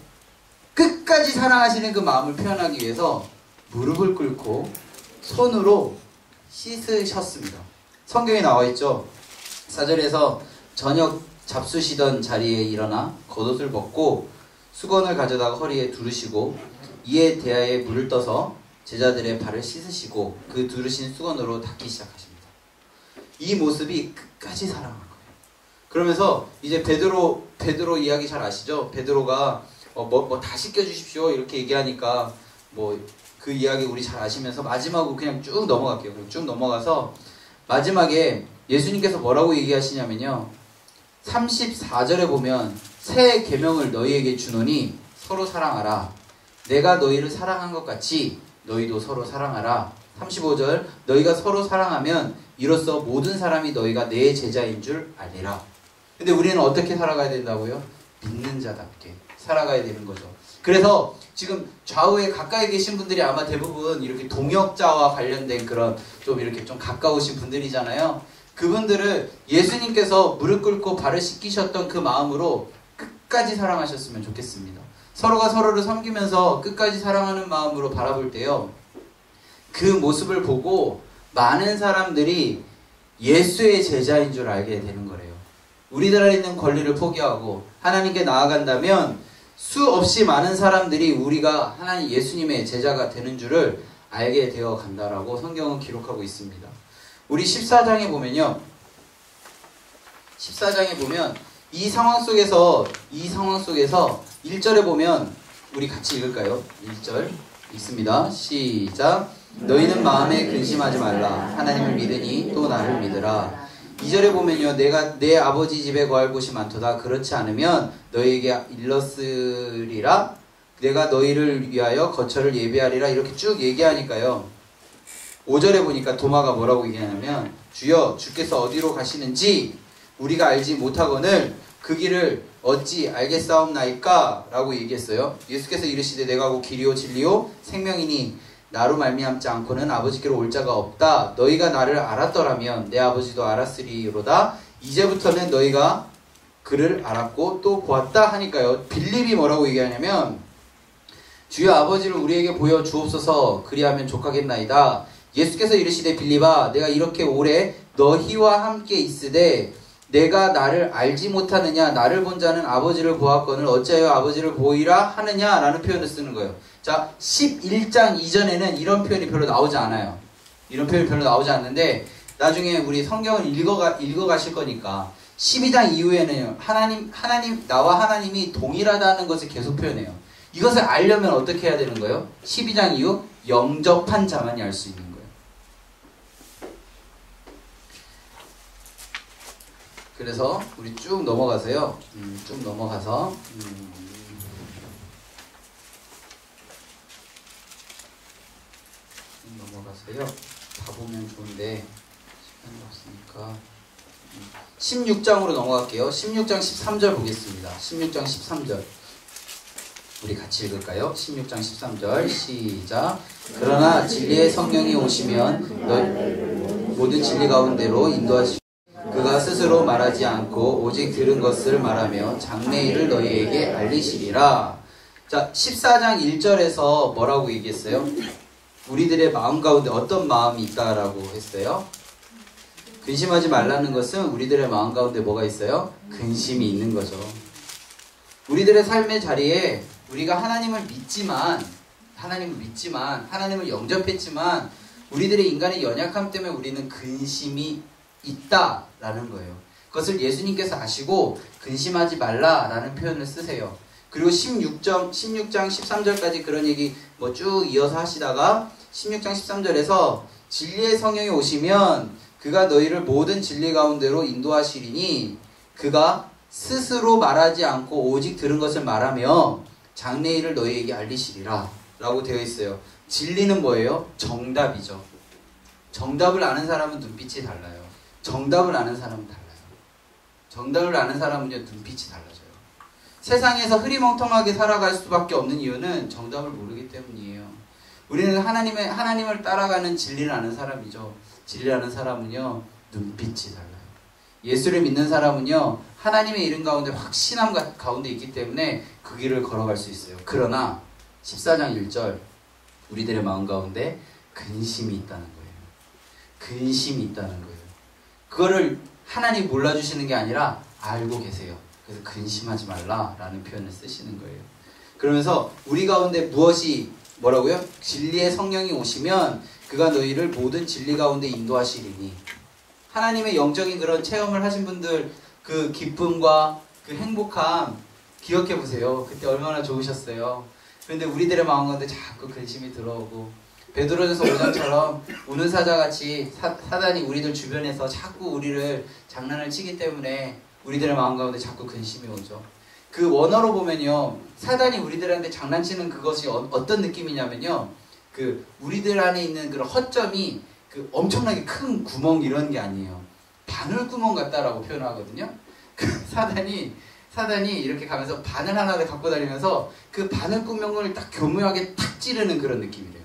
끝까지 사랑하시는 그 마음을 표현하기 위해서 무릎을 꿇고 손으로 씻으셨습니다. 성경에 나와 있죠. 4절에서 저녁 잡수시던 자리에 일어나 겉옷을 벗고 수건을 가져다가 허리에 두르시고 이에 대하에 물을 떠서 제자들의 발을 씻으시고 그 두르신 수건으로 닦기 시작하십니다. 이 모습이 끝까지 사랑한 거예요. 그러면서 이제 베드로 이야기 잘 아시죠? 베드로가 다 씻겨주십시오 이렇게 얘기하니까 그 이야기 우리 잘 아시면서 마지막으로 그냥 쭉 넘어갈게요. 그럼 쭉 넘어가서 마지막에 예수님께서 뭐라고 얘기하시냐면요, 34절에 보면 새 계명을 너희에게 주노니 서로 사랑하라. 내가 너희를 사랑한 것 같이 너희도 서로 사랑하라. 35절 너희가 서로 사랑하면 이로써 모든 사람이 너희가 내 제자인 줄 알리라. 근데 우리는 어떻게 살아가야 된다고요? 믿는 자답게 살아가야 되는 거죠. 그래서 지금 좌우에 가까이 계신 분들이 아마 대부분 이렇게 동역자와 관련된 그런 좀 이렇게 좀 가까우신 분들이잖아요. 그분들을 예수님께서 무릎 꿇고 발을 씻기셨던 그 마음으로 끝까지 사랑하셨으면 좋겠습니다. 서로가 서로를 섬기면서 끝까지 사랑하는 마음으로 바라볼 때요, 그 모습을 보고 많은 사람들이 예수의 제자인 줄 알게 되는 거래요. 우리들 안에 있는 권리를 포기하고 하나님께 나아간다면 수없이 많은 사람들이 우리가 하나님 예수님의 제자가 되는 줄을 알게 되어 간다라고 성경은 기록하고 있습니다. 우리 14장에 보면요. 14장에 보면 이 상황 속에서 1절에 보면 우리 같이 읽을까요? 1절 읽습니다. 시작. 너희는 마음에 근심하지 말라. 하나님을 믿으니 또 나를 믿으라. 2절에 보면요. 내가 내 아버지 집에 거할 곳이 많도다. 그렇지 않으면 너희에게 일렀으리라. 내가 너희를 위하여 거처를 예비하리라. 이렇게 쭉 얘기하니까요. 5절에 보니까 도마가 뭐라고 얘기하냐면 주여 주께서 어디로 가시는지 우리가 알지 못하거늘 그 길을 어찌 알겠사옵나이까? 라고 얘기했어요. 예수께서 이르시되 내가 곧 길이요 진리요 생명이니 나로 말미암지 않고는 아버지께로 올 자가 없다. 너희가 나를 알았더라면 내 아버지도 알았으리로다. 이제부터는 너희가 그를 알았고 또 보았다 하니까요. 빌립이 뭐라고 얘기하냐면 주여 아버지를 우리에게 보여 주옵소서. 그리하면 족하겠나이다. 예수께서 이르시되 빌립아 내가 이렇게 오래 너희와 함께 있으되 내가 나를 알지 못하느냐? 나를 본 자는 아버지를 보았거늘 어찌하여 아버지를 보이라 하느냐? 라는 표현을 쓰는 거예요. 자, 11장 이전에는 이런 표현이 별로 나오지 않아요. 이런 표현이 별로 나오지 않는데 나중에 우리 성경을 읽어가실 거니까 12장 이후에는 나와 하나님이 동일하다는 것을 계속 표현해요. 이것을 알려면 어떻게 해야 되는 거예요? 12장 이후 영접한 자만이 알 수 있는 거예요. 그래서 우리 쭉 넘어가서요. 쭉 넘어가서요. 다 보면 좋은데 시간이 없으니까 16장으로 넘어갈게요. 16장 13절 보겠습니다. 16장 13절 우리 같이 읽을까요? 16장 13절 시작. 그러나 진리의 성령이 오시면 너희 모든 진리 가운데로 인도하시고 그가 스스로 말하지 않고 오직 들은 것을 말하며 장래일을 너희에게 알리시리라. 자, 14장 1절에서 뭐라고 얘기했어요? 우리들의 마음 가운데 어떤 마음이 있다라고 했어요? 근심하지 말라는 것은 우리들의 마음 가운데 뭐가 있어요? 근심이 있는 거죠. 우리들의 삶의 자리에 우리가 하나님을 믿지만 하나님을 영접했지만 우리들의 인간의 연약함 때문에 우리는 근심이 있다라는 거예요. 그것을 예수님께서 아시고 근심하지 말라라는 표현을 쓰세요. 그리고 16장 13절까지 그런 얘기 뭐 쭉 이어서 하시다가 16장 13절에서 진리의 성령이 오시면 그가 너희를 모든 진리 가운데로 인도하시리니 그가 스스로 말하지 않고 오직 들은 것을 말하며 장래일을 너희에게 알리시리라 라고 되어 있어요. 진리는 뭐예요? 정답이죠. 정답을 아는 사람은 눈빛이 달라요. 정답을 아는 사람은 달라요. 정답을 아는 사람은요 눈빛이 달라져요. 세상에서 흐리멍텅하게 살아갈 수밖에 없는 이유는 정답을 모르기 때문이에요. 우리는 하나님을 따라가는 진리를 아는 사람이죠. 진리를 아는 사람은요 눈빛이 달라요. 예수를 믿는 사람은요 하나님의 이름 가운데 확신함 가운데 있기 때문에 그 길을 걸어갈 수 있어요. 그러나 14장 1절 우리들의 마음 가운데 근심이 있다는 거예요. 근심이 있다는 거예요. 그거를 하나님 몰라주시는 게 아니라 알고 계세요. 그래서 근심하지 말라라는 표현을 쓰시는 거예요. 그러면서 우리 가운데 무엇이 뭐라고요? 진리의 성령이 오시면 그가 너희를 모든 진리 가운데 인도하시리니. 하나님의 영적인 그런 체험을 하신 분들 그 기쁨과 그 행복함 기억해 보세요. 그때 얼마나 좋으셨어요. 그런데 우리들의 마음 가운데 자꾸 근심이 들어오고 베드로전서 5장처럼 우는 사자같이 사단이 우리들 주변에서 자꾸 우리를 장난을 치기 때문에 우리들의 마음 가운데 자꾸 근심이 오죠. 그 원어로 보면요 사단이 우리들한테 장난치는 그것이 어떤 느낌이냐면요 그 우리들 안에 있는 그런 허점이 그 엄청나게 큰 구멍 이런 게 아니에요. 바늘구멍 같다라고 표현하거든요. 그 사단이 이렇게 가면서 바늘 하나를 갖고 다니면서 그 바늘구멍을 딱 교묘하게 탁 찌르는 그런 느낌이래요.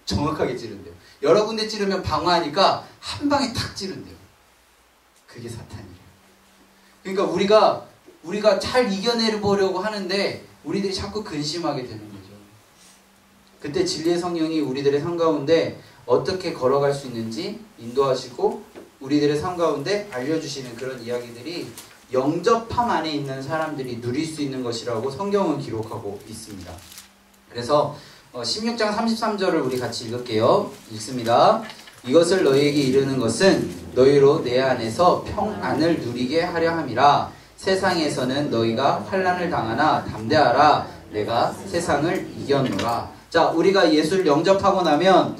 정확하게 찌른대요. 여러 군데 찌르면 방어하니까 한 방에 탁 찌른대요. 그게 사탄이에요. 그러니까 우리가 잘 이겨내보려고 하는데 우리들이 자꾸 근심하게 되는 거죠. 그때 진리의 성령이 우리들의 삶 가운데 어떻게 걸어갈 수 있는지 인도하시고 우리들의 삶 가운데 알려주시는 그런 이야기들이 영접함 안에 있는 사람들이 누릴 수 있는 것이라고 성경은 기록하고 있습니다. 그래서 16장 33절을 우리 같이 읽을게요. 읽습니다. 이것을 너희에게 이르는 것은 너희로 내 안에서 평안을 누리게 하려 함이라. 세상에서는 너희가 환난을 당하나 담대하라. 내가 세상을 이겼노라. 자, 우리가 예수를 영접하고 나면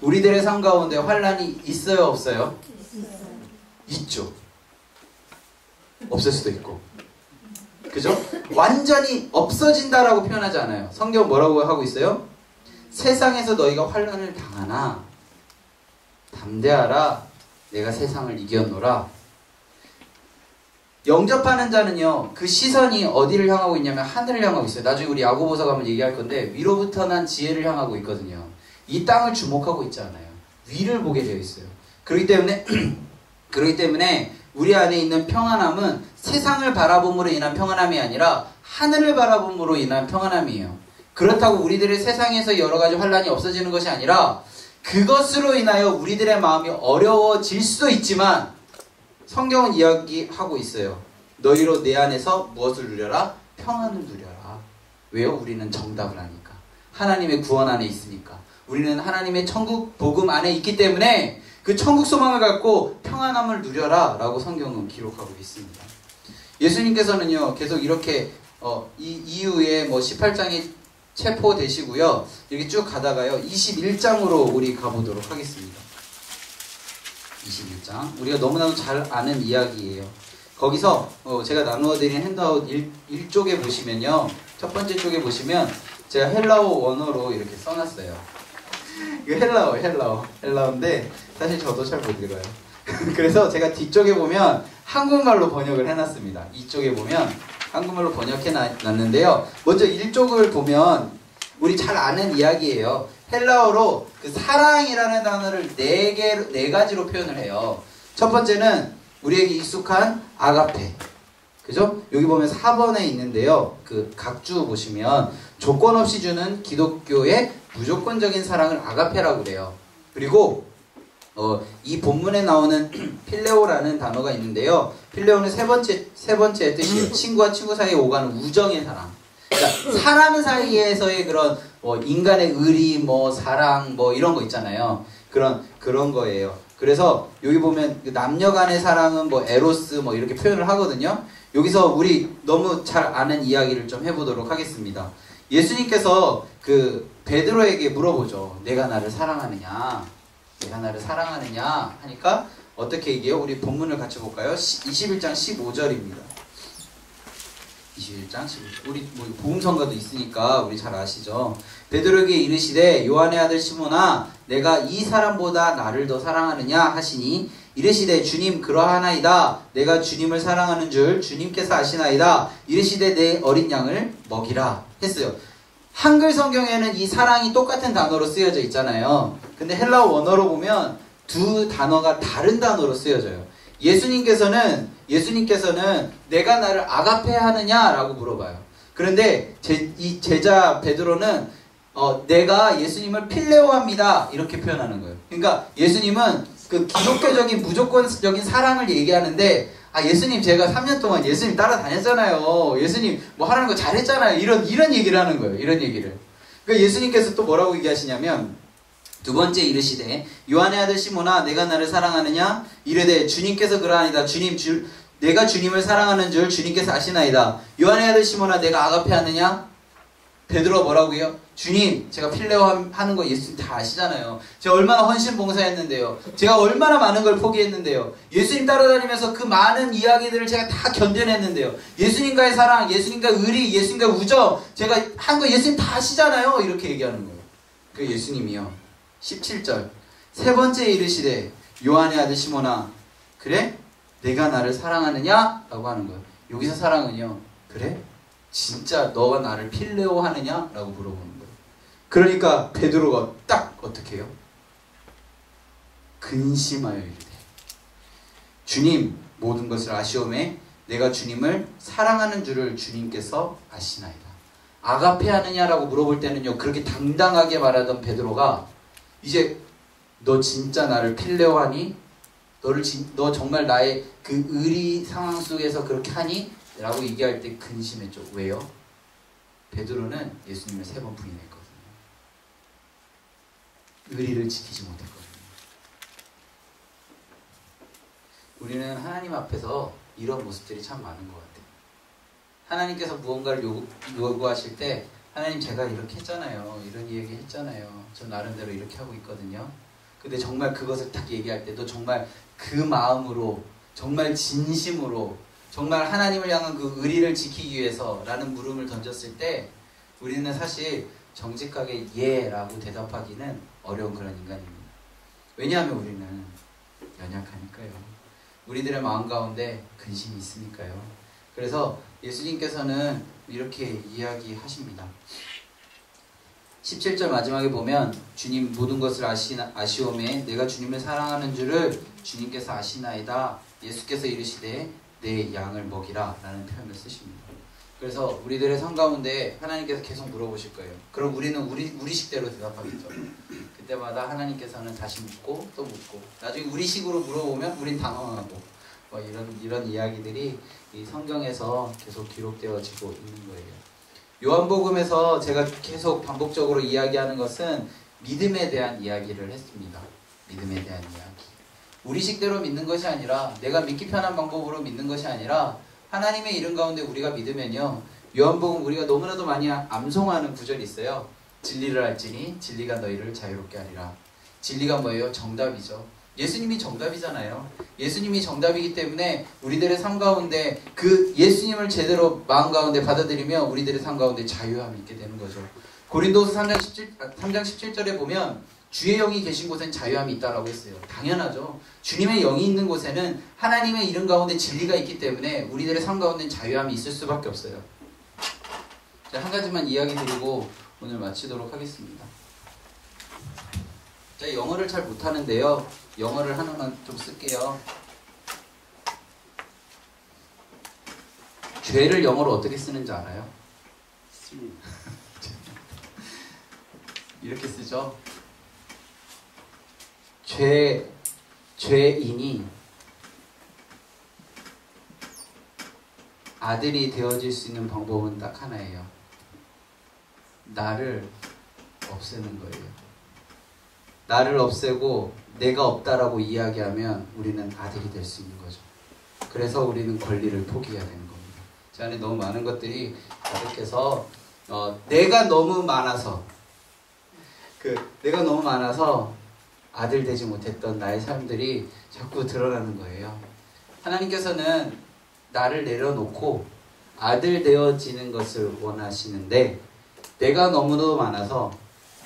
우리들의 삶 가운데 환난이 있어요, 없어요? 있죠. 없을 수도 있고. 그죠? 완전히 없어진다라고 표현하지 않아요. 성경 뭐라고 하고 있어요? 세상에서 너희가 환난을 당하나 담대하라. 내가 세상을 이겼노라. 영접하는 자는요, 그 시선이 어디를 향하고 있냐면 하늘을 향하고 있어요. 나중에 우리 야고보서 가면 얘기할 건데 위로부터 난 지혜를 향하고 있거든요. 이 땅을 주목하고 있지 않아요. 위를 보게 되어 있어요. 그렇기 때문에 우리 안에 있는 평안함은 세상을 바라봄으로 인한 평안함이 아니라 하늘을 바라봄으로 인한 평안함이에요. 그렇다고 우리들의 세상에서 여러 가지 환난이 없어지는 것이 아니라 그것으로 인하여 우리들의 마음이 어려워질 수도 있지만 성경은 이야기하고 있어요. 너희로 내 안에서 무엇을 누려라? 평안을 누려라. 왜요? 우리는 정답을 아니까. 하나님의 구원 안에 있으니까. 우리는 하나님의 천국 복음 안에 있기 때문에 그 천국 소망을 갖고 평안함을 누려라 라고 성경은 기록하고 있습니다. 예수님께서는요, 계속 이렇게 이 이후에 18장이 체포되시고요, 이렇게 쭉 가다가요 21장으로 우리 가보도록 하겠습니다. 21장 우리가 너무나도 잘 아는 이야기예요. 거기서 제가 나누어드린 핸드아웃 1쪽에 보시면요, 첫 번째 쪽에 보시면 제가 헬라어 원어로 이렇게 써놨어요. 이거 헬라어인데 사실 저도 잘 못 읽어요. 그래서 제가 뒤쪽에 보면 한국말로 번역을 해놨습니다. 이쪽에 보면 한국말로 번역해놨는데요. 먼저 1쪽을 보면 우리 잘 아는 이야기예요. 헬라어로 그 사랑이라는 단어를 네 가지로 표현을 해요. 첫 번째는 우리에게 익숙한 아가페. 그죠? 여기 보면 4번에 있는데요. 그 각주 보시면 조건 없이 주는 기독교의 무조건적인 사랑을 아가페라고 그래요. 그리고 이 본문에 나오는 필레오라는 단어가 있는데요. 필레오는 세 번째 뜻이에요. 친구와 친구 사이에 오가는 우정의 사랑. 그러니까 사람 사이에서의 그런 인간의 의리, 사랑, 이런 거 있잖아요. 그런 거예요. 그래서 여기 보면 남녀 간의 사랑은 에로스 이렇게 표현을 하거든요. 여기서 우리 너무 잘 아는 이야기를 좀 해보도록 하겠습니다. 예수님께서 그 베드로에게 물어보죠. 내가 나를 사랑하느냐? 내가 나를 사랑하느냐? 하니까 어떻게 얘기해요? 우리 본문을 같이 볼까요? 21장 15절입니다. 21장 15절. 우리 복음성가도 있으니까 우리 잘 아시죠? 베드로에게 이르시되 요한의 아들 시몬아, 내가 이 사람보다 나를 더 사랑하느냐 하시니 이르시되 주님 그러하나이다. 내가 주님을 사랑하는 줄 주님께서 아시나이다. 이르시되 내 어린 양을 먹이라 했어요. 한글 성경에는 이 사랑이 똑같은 단어로 쓰여져 있잖아요. 근데 헬라어 원어로 보면 두 단어가 다른 단어로 쓰여져요. 예수님께서는 내가 나를 아가페 하느냐라고 물어봐요. 그런데 이 제자 베드로는 내가 예수님을 필레오합니다 이렇게 표현하는 거예요. 그러니까 예수님은 그 기독교적인 무조건적인 사랑을 얘기하는데, 예수님 제가 3년 동안 예수님 따라다녔잖아요. 예수님 하라는 거 잘했잖아요. 이런 얘기를 하는 거예요. 이런 얘기를. 그러니까 예수님께서 또 뭐라고 얘기하시냐면, 두 번째 이르시되 요한의 아들 시몬아, 내가 나를 사랑하느냐? 이르되 주님께서 그러하니다. 내가 주님을 사랑하는 줄 주님께서 아시나이다. 요한의 아들 시몬아, 내가 아가페 하느냐? 베드로가 뭐라고요? 주님, 제가 필레오 하는 거 예수님 다 아시잖아요. 제가 얼마나 헌신 봉사했는데요. 제가 얼마나 많은 걸 포기했는데요. 예수님 따라다니면서 그 많은 이야기들을 제가 다 견뎌냈는데요. 예수님과의 사랑, 예수님과의 의리, 예수님과의 우정, 제가 한 거 예수님 다 아시잖아요. 이렇게 얘기하는 거예요. 그 예수님이요. 17절. 세 번째 이르시되 요한의 아들 시몬아, 그래? 내가 나를 사랑하느냐? 라고 하는 거예요. 여기서 사랑은요, 그래? 진짜 너가 나를 필레오 하느냐? 라고 물어보는 거예요. 그러니까 베드로가 딱 어떻게 해요? 근심하여 이르되 주님, 모든 것을 아시오매 내가 주님을 사랑하는 줄을 주님께서 아시나이다. 아가페 하느냐라고 물어볼 때는요, 그렇게 당당하게 말하던 베드로가 이제 너 진짜 나를 필레오하니? 너 정말 나의 그 의리 상황 속에서 그렇게 하니? 라고 얘기할 때 근심했죠. 왜요? 베드로는 예수님을 3번 부인했거든요. 의리를 지키지 못했거든요. 우리는 하나님 앞에서 이런 모습들이 참 많은 것 같아요. 하나님께서 무언가를 요구하실 때 하나님 제가 이렇게 했잖아요. 이런 얘기 했잖아요. 저 나름대로 이렇게 하고 있거든요. 근데 정말 그것을 딱 얘기할 때 너 정말 그 마음으로 정말 진심으로 정말 하나님을 향한 그 의리를 지키기 위해서 라는 물음을 던졌을 때 우리는 사실 정직하게 예 라고 대답하기는 어려운 그런 인간입니다. 왜냐하면 우리는 연약하니까요. 우리들의 마음 가운데 근심이 있으니까요. 그래서 예수님께서는 이렇게 이야기하십니다. 17절 마지막에 보면 주님 모든 것을 아시오매 내가 주님을 사랑하는 줄을 주님께서 아시나이다. 예수께서 이르시되 내 양을 먹이라 라는 표현을 쓰십니다. 그래서 우리들의 삶 가운데 하나님께서 계속 물어보실 거예요. 그럼 우리는 우리 식대로 대답하겠죠. 그때마다 하나님께서는 다시 묻고 또 묻고 나중에 우리 식으로 물어보면 우린 당황하고 이런 이야기들이 이 성경에서 계속 기록되어지고 있는 거예요. 요한복음에서 제가 계속 반복적으로 이야기하는 것은 믿음에 대한 이야기를 했습니다. 믿음에 대한 이야기. 우리 식대로 믿는 것이 아니라 내가 믿기 편한 방법으로 믿는 것이 아니라 하나님의 이름 가운데 우리가 믿으면요. 요한복음 우리가 너무나도 많이 암송하는 구절이 있어요. 진리를 알지니 진리가 너희를 자유롭게 하리라. 진리가 뭐예요? 정답이죠. 예수님이 정답이잖아요. 예수님이 정답이기 때문에 우리들의 삶 가운데 그 예수님을 제대로 마음 가운데 받아들이면 우리들의 삶 가운데 자유함이 있게 되는 거죠. 고린도서 3장 17절에 보면 주의 영이 계신 곳엔 자유함이 있다라고 했어요. 당연하죠. 주님의 영이 있는 곳에는 하나님의 이름 가운데 진리가 있기 때문에 우리들의 삶 가운데 자유함이 있을 수밖에 없어요. 자, 한 가지만 이야기 드리고 오늘 마치도록 하겠습니다. 제가 영어를 잘 못하는데요. 영어를 하나만 좀 쓸게요. 죄를 영어로 어떻게 쓰는지 알아요? 이렇게 쓰죠. 죄인이 아들이 되어질 수 있는 방법은 딱 하나예요. 나를 없애는 거예요. 나를 없애고 내가 없다라고 이야기하면 우리는 아들이 될 수 있는 거죠. 그래서 우리는 권리를 포기해야 되는 겁니다. 제 안에 너무 많은 것들이 가득해서 내가 너무 많아서 아들 되지 못했던 나의 삶들이 자꾸 드러나는 거예요. 하나님께서는 나를 내려놓고 아들 되어지는 것을 원하시는데 내가 너무도 많아서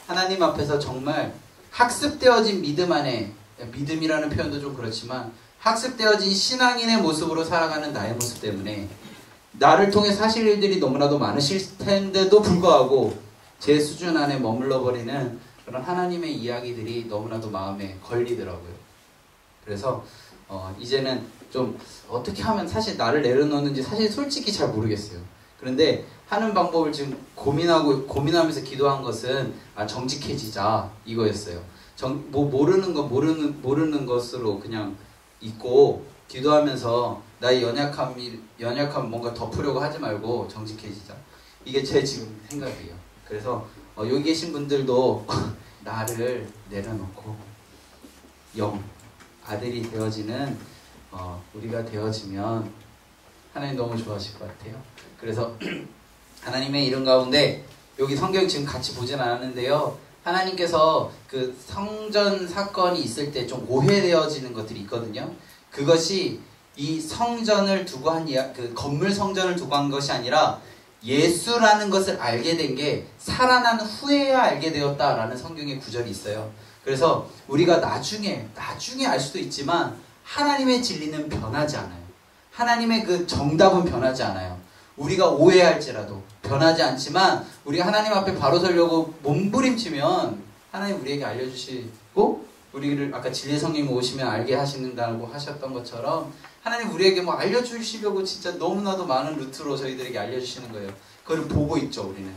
하나님 앞에서 정말 학습되어진 믿음 안에, 믿음이라는 표현도 좀 그렇지만 학습되어진 신앙인의 모습으로 살아가는 나의 모습 때문에 나를 통해 사실 일들이 너무나도 많으실 텐데도 불구하고 제 수준 안에 머물러 버리는 그런 하나님의 이야기들이 너무나도 마음에 걸리더라고요. 그래서 이제는 좀 어떻게 하면 사실 나를 내려놓는지 사실 솔직히 잘 모르겠어요. 그런데 하는 방법을 지금 고민하면서 기도한 것은 정직해지자 이거였어요. 모르는 것으로 그냥 있고 기도하면서 나의 연약함 뭔가 덮으려고 하지 말고 정직해지자. 이게 제 지금 생각이에요. 그래서 여기 계신 분들도 나를 내려놓고 아들이 되어지는 우리가 되어지면 하나님 너무 좋아하실 것 같아요. 그래서 하나님의 이름 가운데 여기 성경 지금 같이 보진 않았는데요. 하나님께서 그 성전 사건이 있을 때 좀 오해되어지는 것들이 있거든요. 그것이 이 성전을 두고 그 건물 성전을 두고 한 것이 아니라 예수라는 것을 알게 된 게 살아난 후에야 알게 되었다라는 성경의 구절이 있어요. 그래서 우리가 나중에 알 수도 있지만 하나님의 진리는 변하지 않아요. 하나님의 그 정답은 변하지 않아요. 우리가 오해할지라도 변하지 않지만 우리가 하나님 앞에 바로 서려고 몸부림치면 하나님 우리에게 알려주시고 우리를 아까 진리의 성령이 오시면 알게 하신다고 하셨던 것처럼 하나님 우리에게 뭐 알려주시려고 진짜 너무나도 많은 루트로 저희들에게 알려주시는 거예요. 그걸 보고 있죠 우리는.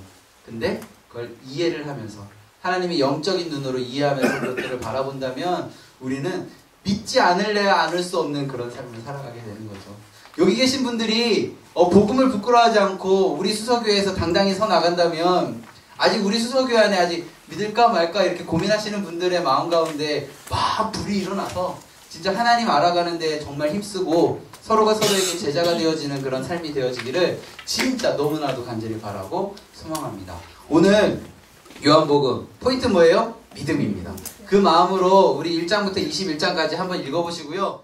근데 그걸 이해를 하면서 하나님이 영적인 눈으로 이해하면서 그것들을 바라본다면 우리는 믿지 않을래야 않을 수 없는 그런 삶을 살아가게 되는 거죠. 여기 계신 분들이 복음을 부끄러워하지 않고 우리 수서교회에서 당당히 서 나간다면 아직 우리 수서교회 안에 아직 믿을까 말까 이렇게 고민하시는 분들의 마음 가운데 막 불이 일어나서 진짜 하나님 알아가는데 정말 힘쓰고 서로가 서로에게 제자가 되어지는 그런 삶이 되어지기를 진짜 너무나도 간절히 바라고 소망합니다. 오늘 요한복음 포인트 뭐예요? 믿음입니다. 그 마음으로 우리 1장부터 21장까지 한번 읽어보시고요.